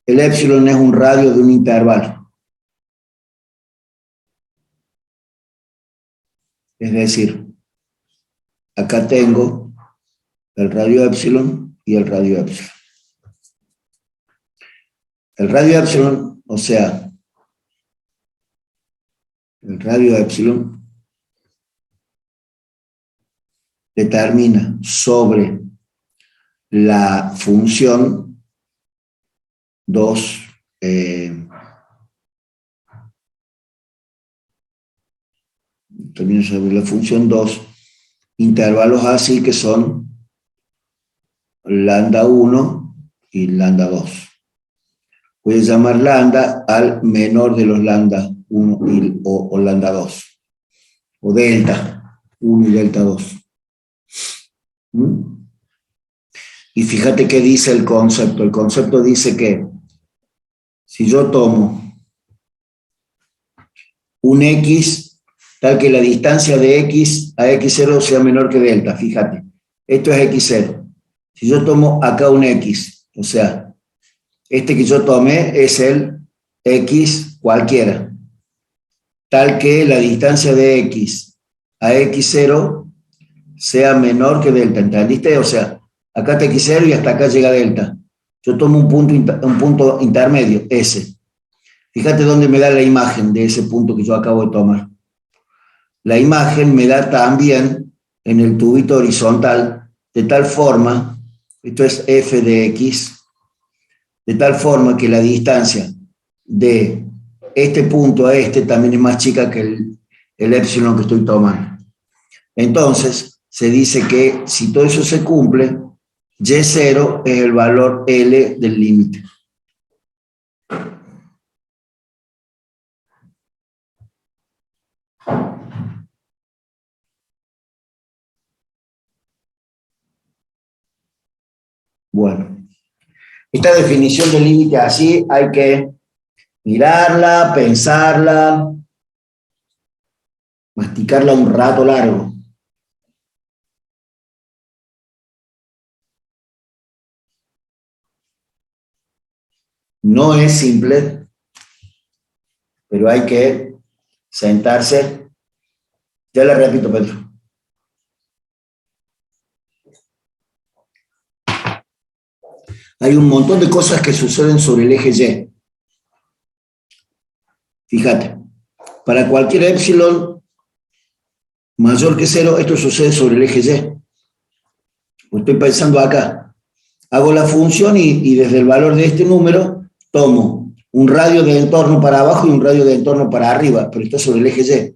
el epsilon es un radio de un intervalo. Es decir, acá tengo el radio epsilon y el radio epsilon. El radio epsilon, o sea, el radio epsilon determina sobre la función 2, determina sobre la función 2 intervalos así que son lambda 1 y lambda 2. Voy a llamar lambda al menor de los lambda 1 o lambda 2, o delta 1 y delta 2. Y fíjate qué dice el concepto. El concepto dice que si yo tomo un x tal que la distancia de x a x0 sea menor que delta, fíjate, esto es x0. Si yo tomo acá un x, o sea, este que yo tomé es el x cualquiera, tal que la distancia de x a x0 sea menor que delta, ¿entendiste? O sea, acá está x0 y hasta acá llega delta. Yo tomo un punto intermedio, S. Fíjate dónde me da la imagen de ese punto que yo acabo de tomar. La imagen me da también en el tubito horizontal, de tal forma, esto es f de x, de tal forma que la distancia de este punto a este también es más chica que el epsilon que estoy tomando. Entonces, se dice que si todo eso se cumple, Y0 es el valor L del límite. Bueno, esta definición del límite así hay que mirarla, pensarla, masticarla un rato largo. No es simple, pero hay que sentarse. Ya le repito, Pedro. Hay un montón de cosas que suceden sobre el eje Y. Fíjate, para cualquier epsilon mayor que 0, esto sucede sobre el eje Y. Estoy pensando acá. Hago la función y desde el valor de este número tomo un radio de entorno para abajo y un radio de entorno para arriba, pero está sobre el eje Y.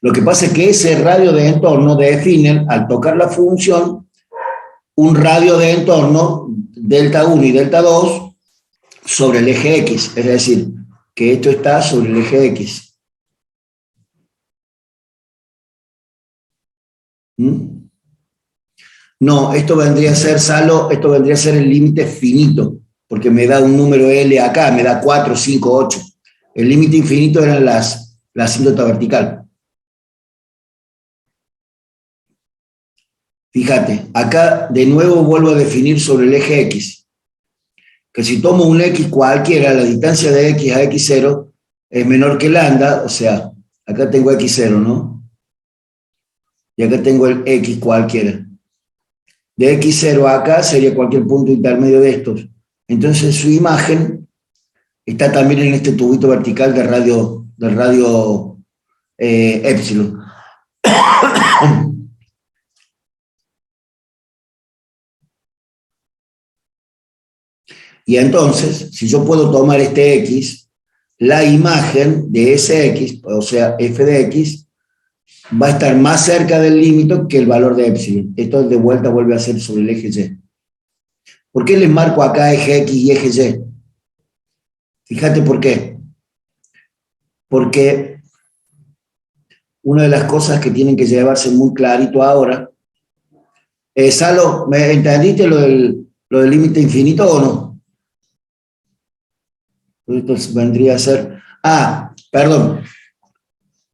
Lo que pasa es que ese radio de entorno define, al tocar la función, un radio de entorno, delta 1 y delta 2, sobre el eje X. Es decir, que esto está sobre el eje X. No, esto vendría a ser, Salo, esto vendría a ser el límite finito, porque me da un número L acá, me da 4, 5, 8. El límite infinito eran la asíntota vertical. Fíjate, acá de nuevo vuelvo a definir sobre el eje X, que si tomo un X cualquiera, la distancia de X a X0 es menor que lambda, o sea, acá tengo X0, ¿no? Y acá tengo el X cualquiera. De X0 a acá sería cualquier punto intermedio de estos. Entonces su imagen está también en este tubito vertical del radio epsilon. Y entonces, si yo puedo tomar este X, la imagen de ese X, o sea, f de X, va a estar más cerca del límite que el valor de epsilon. Esto de vuelta vuelve a ser sobre el eje Y. ¿Por qué les marco acá eje X y eje Y? Fíjate por qué. Porque una de las cosas que tienen que llevarse muy clarito ahora, Salo, ¿me entendiste lo del límite infinito o no? Esto vendría a ser... perdón.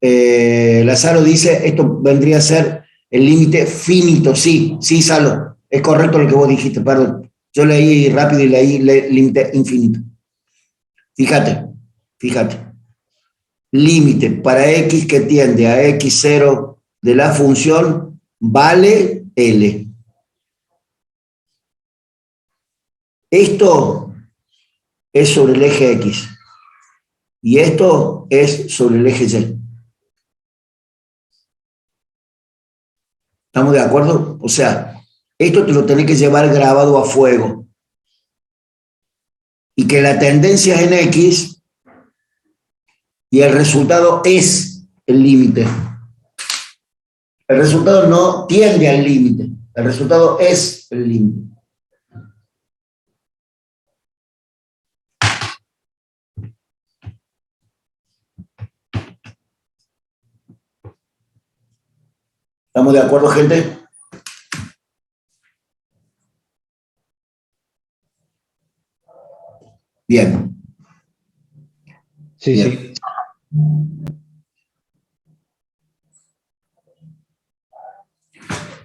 Lázaro dice, esto vendría a ser el límite finito, sí, Salo, es correcto lo que vos dijiste, perdón. Yo leí rápido y leí límite infinito. Fíjate. Límite para x que tiende a x0 de la función vale L. Esto es sobre el eje X y esto es sobre el eje Y. ¿Estamos de acuerdo? O sea, esto te lo tenés que llevar grabado a fuego. Y que la tendencia es en X y el resultado es el límite. El resultado no tiende al límite, el resultado es el límite. ¿Estamos de acuerdo, gente? Bien. Sí, Bien. sí.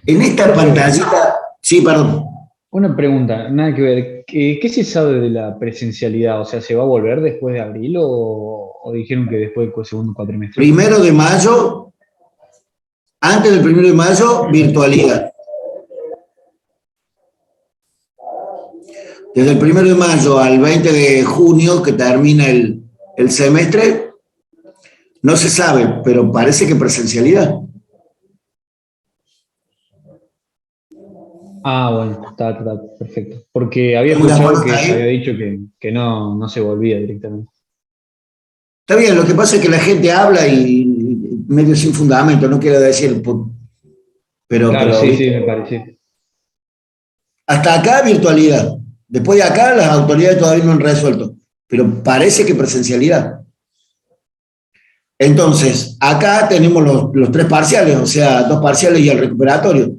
En esta pantallita, sí, perdón. Una pregunta, nada que ver. ¿Qué se sabe de la presencialidad? O sea, ¿se va a volver después de abril o dijeron que después del segundo cuatrimestre? 1 de mayo, antes del 1 de mayo, virtualidad. Desde el 1 de mayo al 20 de junio, que termina el semestre, no se sabe, pero parece que presencialidad. Ah, bueno, está perfecto. Porque había ¿Estamos de escuchado acuerdo que hasta se ahí? había dicho que no se volvía directamente. Está bien, lo que pasa es que la gente habla y medio sin fundamento, no quiero decir, Claro, sí, ¿viste? me pareció. Hasta acá virtualidad. Después de acá las autoridades todavía no han resuelto, pero parece que presencialidad. Entonces, acá tenemos los 3 parciales, o sea, 2 parciales y el recuperatorio.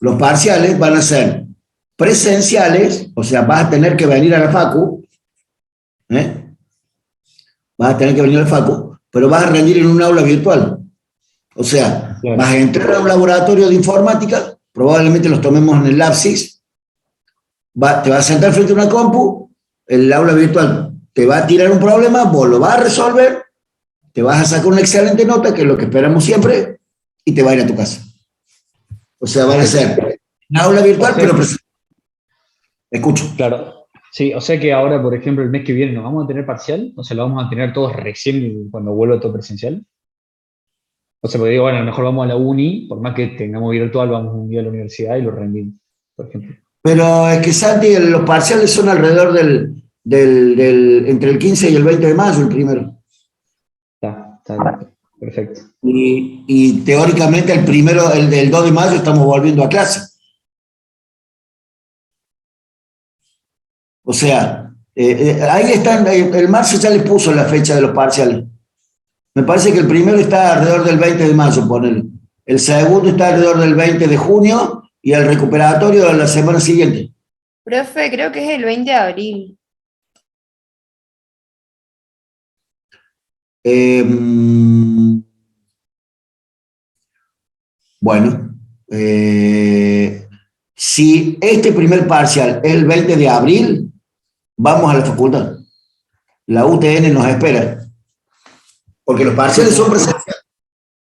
Los parciales van a ser presenciales, o sea, vas a tener que venir a la facu, ¿eh? Vas a tener que venir a la facu, pero vas a rendir en un aula virtual. O sea, Claro. vas a entrar a un laboratorio de informática, probablemente los tomemos en el Lapsis, te vas a sentar frente a una compu, el aula virtual te va a tirar un problema, vos lo vas a resolver, te vas a sacar una excelente nota, que es lo que esperamos siempre, y te va a ir a tu casa. O sea, van a ser una aula virtual, pero presencial. Escucho. Claro. Sí, o sea que ahora, por ejemplo, el mes que viene, ¿nos vamos a tener parcial? O sea, ¿lo vamos a tener todos recién cuando vuelva todo presencial? O sea, porque digo, bueno, a lo mejor vamos a la uni, por más que tengamos virtual, vamos un día a la universidad y lo rendimos, por ejemplo. Pero es que, Santi, los parciales son alrededor entre el 15 y el 20 de mayo, el primero. Está perfecto. Y teóricamente el del 2 de mayo estamos volviendo a clase. O sea, ahí están, el marzo ya les puso la fecha de los parciales. Me parece que el primero está alrededor del 20 de mayo, ponele. El segundo está alrededor del 20 de junio y el recuperatorio de la semana siguiente. Profe, creo que es el 20 de abril. Bueno, si este primer parcial es el 20 de abril, vamos a la facultad. La UTN nos espera. Porque los parciales son presenciales.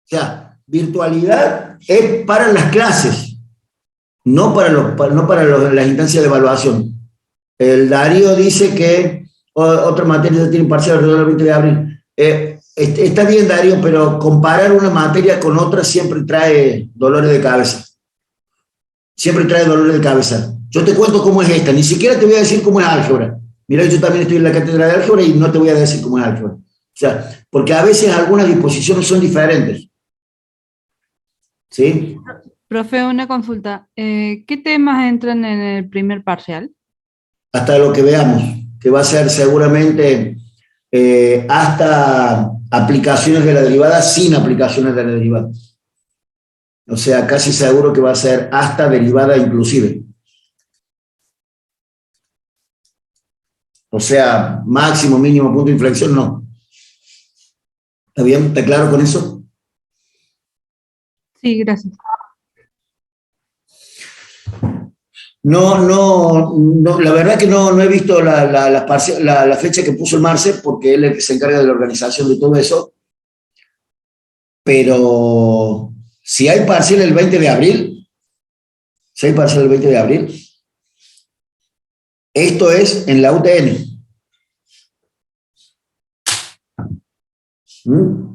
O sea, virtualidad es para las clases, no para las instancias de evaluación. El Darío dice que otra materia ya tiene parcial alrededor del 20 de abril. Está bien, Darío, pero comparar una materia con otra siempre trae dolores de cabeza. Siempre trae dolores de cabeza. Yo te cuento cómo es esta, ni siquiera te voy a decir cómo es álgebra. Mira, yo también estoy en la cátedra de álgebra y no te voy a decir cómo es álgebra. O sea, porque a veces algunas disposiciones son diferentes. ¿Sí? Profe, una consulta. ¿Qué temas entran en el primer parcial? Hasta lo que veamos, que va a ser seguramente hasta aplicaciones de la derivada sin aplicaciones de la derivada. O sea, casi seguro que va a ser hasta derivada inclusive. O sea, máximo, mínimo, punto de inflexión, no. ¿Está bien? ¿Está claro con eso? Sí, gracias. No, la verdad que no he visto la fecha que puso el Marce, porque él es el que se encarga de la organización de todo eso, pero si hay parcial el 20 de abril, esto es en la UTN. ¿Mm?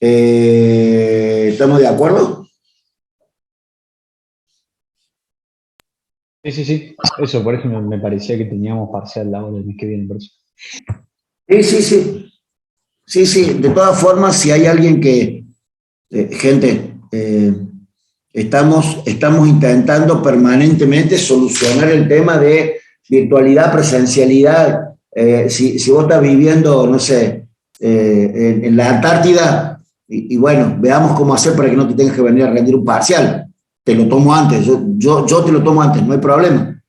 ¿Estamos de acuerdo? Sí. Eso, por ejemplo, me parecía que teníamos parcial ahora el mes que viene, por eso. Sí. Sí. De todas formas, si hay alguien que, gente, estamos intentando permanentemente solucionar el tema de virtualidad, presencialidad. Si vos estás viviendo, no sé, en la Antártida, y bueno, veamos cómo hacer para que no te tengas que venir a rendir un parcial. Te lo tomo antes, yo te lo tomo antes, no hay problema.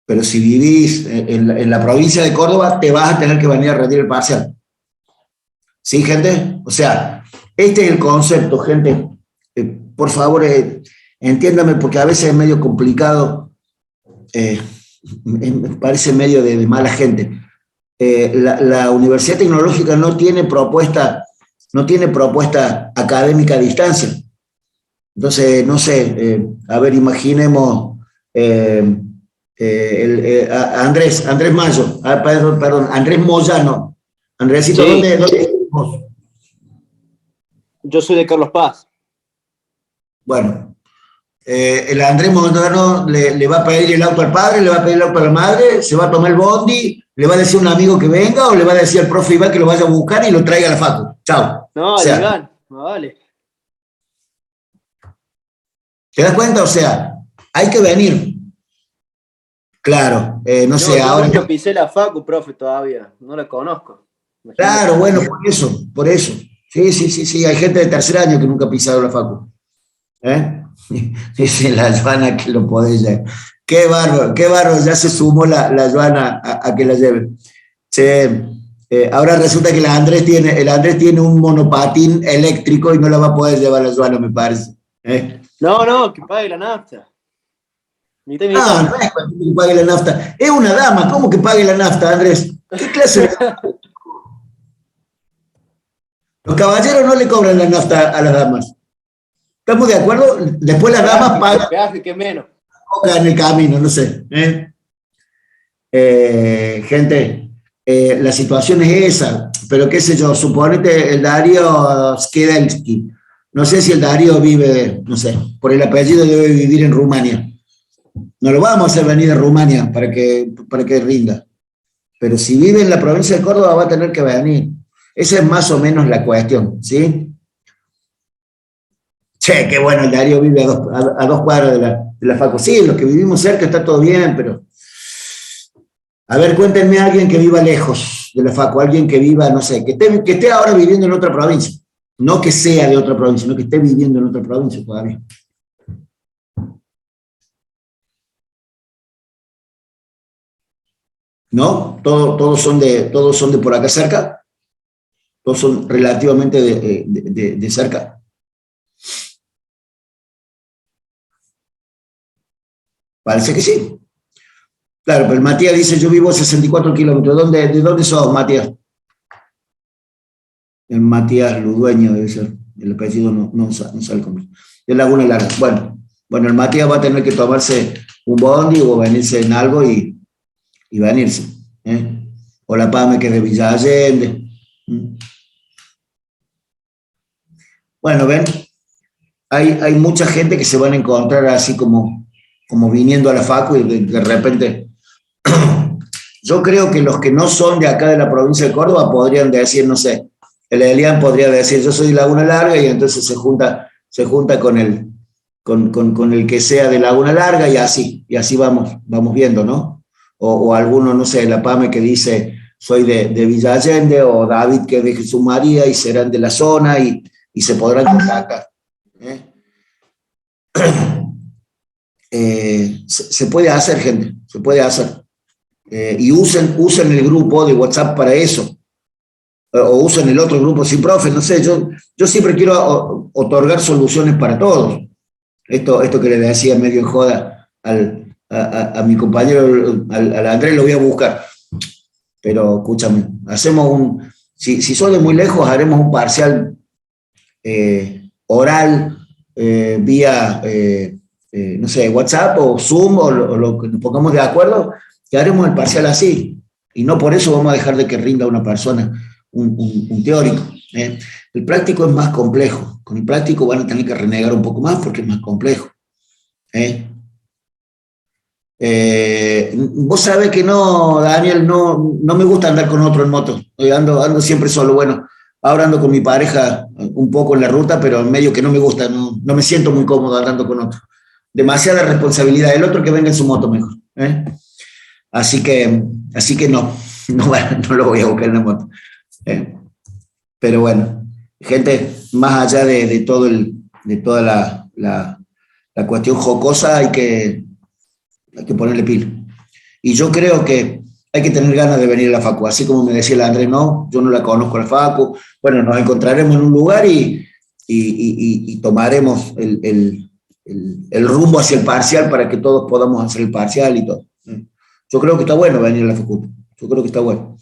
Pero si vivís en la provincia de Córdoba, te vas a tener que venir a rendir el parcial. ¿Sí, gente? O sea, este es el concepto, gente. Por favor, entiéndame, porque a veces es medio complicado, me parece medio de mala gente. La Universidad Tecnológica no tiene propuesta académica a distancia. Entonces, no sé, a ver, imaginemos Andrés Mayo, perdón, Andrés Moyano. Andresito, Sí. ¿dónde estamos? Yo soy de Carlos Paz. Bueno, el Andrés Moyano le va a pedir el auto al padre, le va a pedir el auto a la madre, se va a tomar el bondi, le va a decir a un amigo que venga o le va a decir al profe Iván que lo vaya a buscar y lo traiga a la facu. Chao. No, O sea, Iván, no vale. ¿te das cuenta? O sea, hay que venir. Claro, no sé, Yo ahora. nunca pisé la facu, profe, todavía. No la conozco. Imagínate. Claro, bueno, por eso. Sí, hay gente de tercer año que nunca ha pisado la facu. Dice la Joana que lo podés llevar. Qué bárbaro, ya se sumó la Joana a que la lleve. Ahora resulta que el Andrés tiene un monopatín eléctrico y no la va a poder llevar la Joana, me parece. No, que pague la nafta. Mitad y No, mitad. no es que pague la nafta. Es una dama, ¿cómo que pague la nafta, Andrés? ¿Qué clase de... Los caballeros no le cobran la nafta a las damas. ¿Estamos de acuerdo? Después las damas pagan Peaje, que menos. en el camino, no sé. Gente, la situación es esa, pero qué sé yo, suponete el Darío Skedelsky. No sé si el Darío vive, no sé, por el apellido debe vivir en Rumania. No lo vamos a hacer venir de Rumania para que rinda. Pero si vive en la provincia de Córdoba va a tener que venir. Esa es más o menos la cuestión, ¿sí? Che, qué bueno, el Darío vive a dos cuadras de la facu. Sí, los que vivimos cerca está todo bien, pero... A ver, cuéntenme a alguien que viva lejos de la facu, alguien que viva, no sé, que esté ahora viviendo en otra provincia. No que sea de otra provincia, sino que esté viviendo en otra provincia todavía. ¿No? Todos son de por acá cerca. Todos son relativamente de cerca. Parece que sí. Claro, pero el Matías dice, yo vivo a 64 kilómetros. ¿De dónde sos, Matías? El Matías Ludueño debe ser. El apellido no sale completo. De Laguna Larga. Bueno, el Matías va a tener que tomarse un bondi o venirse en algo y venirse. O la Pame, que es de Villa Allende. Bueno, ven, hay mucha gente que se van a encontrar así como viniendo a la facu y de repente... Yo creo que los que no son de acá de la provincia de Córdoba podrían decir, no sé, el Elian podría decir, yo soy de Laguna Larga, y entonces se junta con el que sea de Laguna Larga, y así vamos viendo, ¿no? O alguno, no sé, la Pame que dice, soy de Villa Allende, o David que es de Jesús María, y serán de la zona, y se podrán contactar. Se puede hacer, gente, se puede hacer. y usen el grupo de WhatsApp para eso, o usen el otro grupo, sí, profe, no sé, yo siempre quiero otorgar soluciones para todos. Esto que le decía medio en joda a mi compañero, al Andrés, lo voy a buscar. Pero escúchame, si sos de muy lejos, haremos un parcial oral vía, no sé, WhatsApp o Zoom o lo que nos pongamos de acuerdo, que haremos el parcial así. Y no por eso vamos a dejar de que rinda una persona un teórico. El práctico es más complejo. Con el práctico van a tener que renegar un poco más porque es más complejo. Vos sabés que no, Daniel, no me gusta andar con otro en moto. Ando siempre solo. Bueno, ahora ando con mi pareja un poco en la ruta, pero en medio que no me gusta, no me siento muy cómodo andando con otro. Demasiada responsabilidad. El otro que venga en su moto mejor. Así que no lo voy a buscar en la moto. Pero bueno, gente, más allá de toda la cuestión jocosa, hay que ponerle pila. Y yo creo que hay que tener ganas de venir a la Facu, así como me decía el Andrés, no, yo no la conozco a la Facu. Bueno, nos encontraremos en un lugar y tomaremos el rumbo hacia el parcial para que todos podamos hacer el parcial y todo. Yo creo que está bueno venir a la Facu, yo creo que está bueno.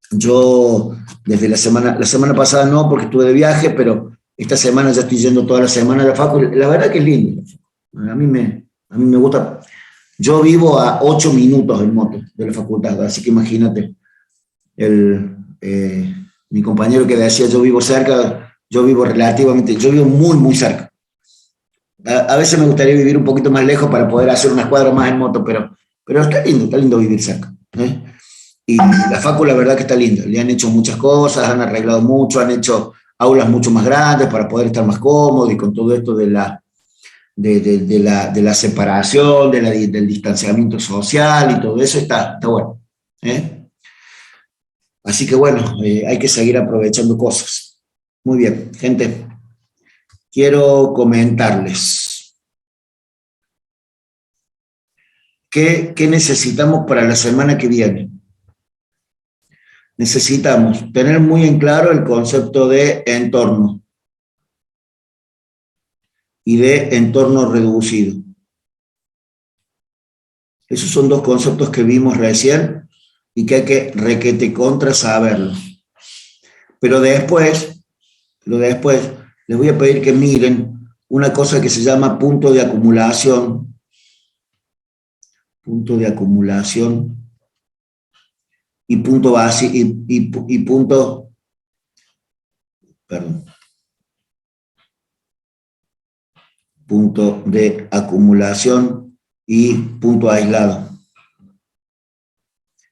Yo desde la semana pasada no, porque estuve de viaje, pero esta semana ya estoy yendo toda la semana a la Facu. La verdad que es lindo. A mí me gusta. Yo vivo a 8 minutos en moto de la facultad, así que imagínate. Mi compañero que decía yo vivo cerca, yo vivo muy, muy cerca. A veces me gustaría vivir un poquito más lejos para poder hacer unas cuadras más en moto, pero está lindo vivir cerca. Y la Facu, la verdad que está linda. Le han hecho muchas cosas, han arreglado mucho, han hecho aulas mucho más grandes para poder estar más cómodos, y con todo esto de la separación, del distanciamiento social y todo eso, está bueno. Así que bueno, hay que seguir aprovechando cosas. Muy bien, gente. Quiero comentarles qué necesitamos para la semana que viene. Necesitamos tener muy en claro el concepto de entorno y de entorno reducido. Esos son dos conceptos que vimos recién y que hay que requete contra saberlos. Pero después les voy a pedir que miren una cosa que se llama punto de acumulación. Punto de acumulación y punto base y punto, perdón. Punto de acumulación y punto aislado,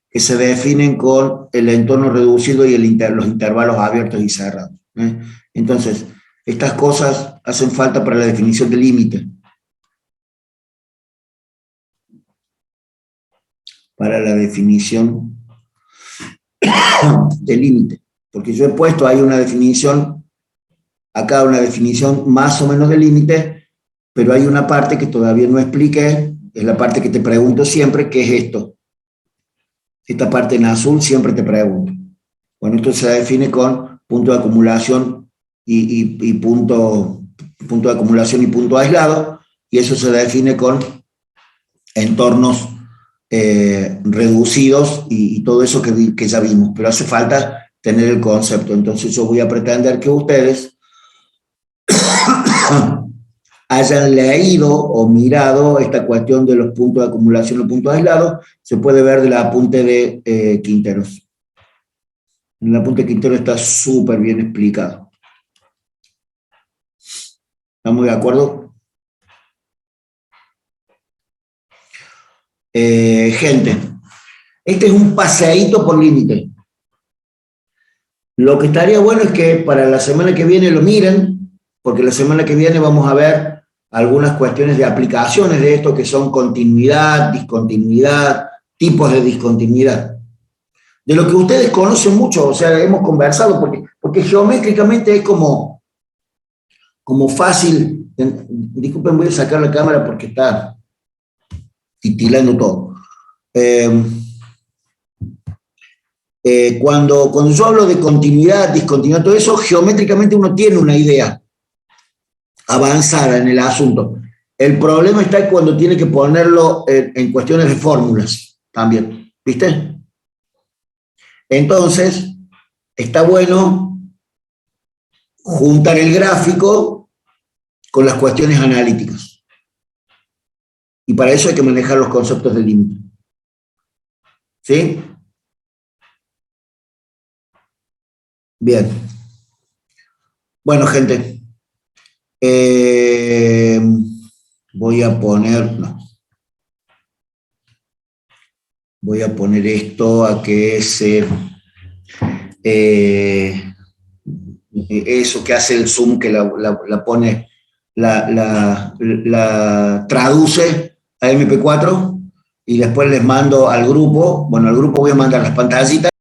que se definen con el entorno reducido y los intervalos abiertos y cerrados. Entonces, estas cosas hacen falta para la definición de límite. Para la definición de límite. Porque yo he puesto ahí una definición, acá una definición más o menos de límite, pero hay una parte que todavía no expliqué, es la parte que te pregunto siempre, ¿qué es esto? Esta parte en azul siempre te pregunto. Bueno, esto se define con punto de acumulación y punto de acumulación y punto aislado, y eso se define con entornos reducidos y todo eso que ya vimos, pero hace falta tener el concepto. Entonces yo voy a pretender que ustedes hayan leído o mirado esta cuestión de los puntos de acumulación y puntos aislados. Se puede ver del apunte de Quinteros. En el apunte de Quinteros está súper bien explicado. ¿Estamos de acuerdo? Gente, este es un paseíto por límite. Lo que estaría bueno es que para la semana que viene lo miren, porque la semana que viene vamos a ver algunas cuestiones de aplicaciones de esto, que son continuidad, discontinuidad, tipos de discontinuidad. De lo que ustedes conocen mucho, o sea, hemos conversado, porque geométricamente es como fácil. Disculpen, voy a sacar la cámara porque está titilando todo. Cuando yo hablo de continuidad, discontinuidad, todo eso, geométricamente uno tiene una idea avanzada en el asunto. El problema está cuando tiene que ponerlo en cuestiones de fórmulas también, ¿viste? Entonces, está bueno juntar el gráfico con las cuestiones analíticas. Y para eso hay que manejar los conceptos de límite. ¿Sí? Bien. Bueno, gente. Voy a poner esto a que eso que hace el Zoom, que la pone, la traduce a MP4 y después les mando al grupo. Bueno, al grupo voy a mandar las pantallitas.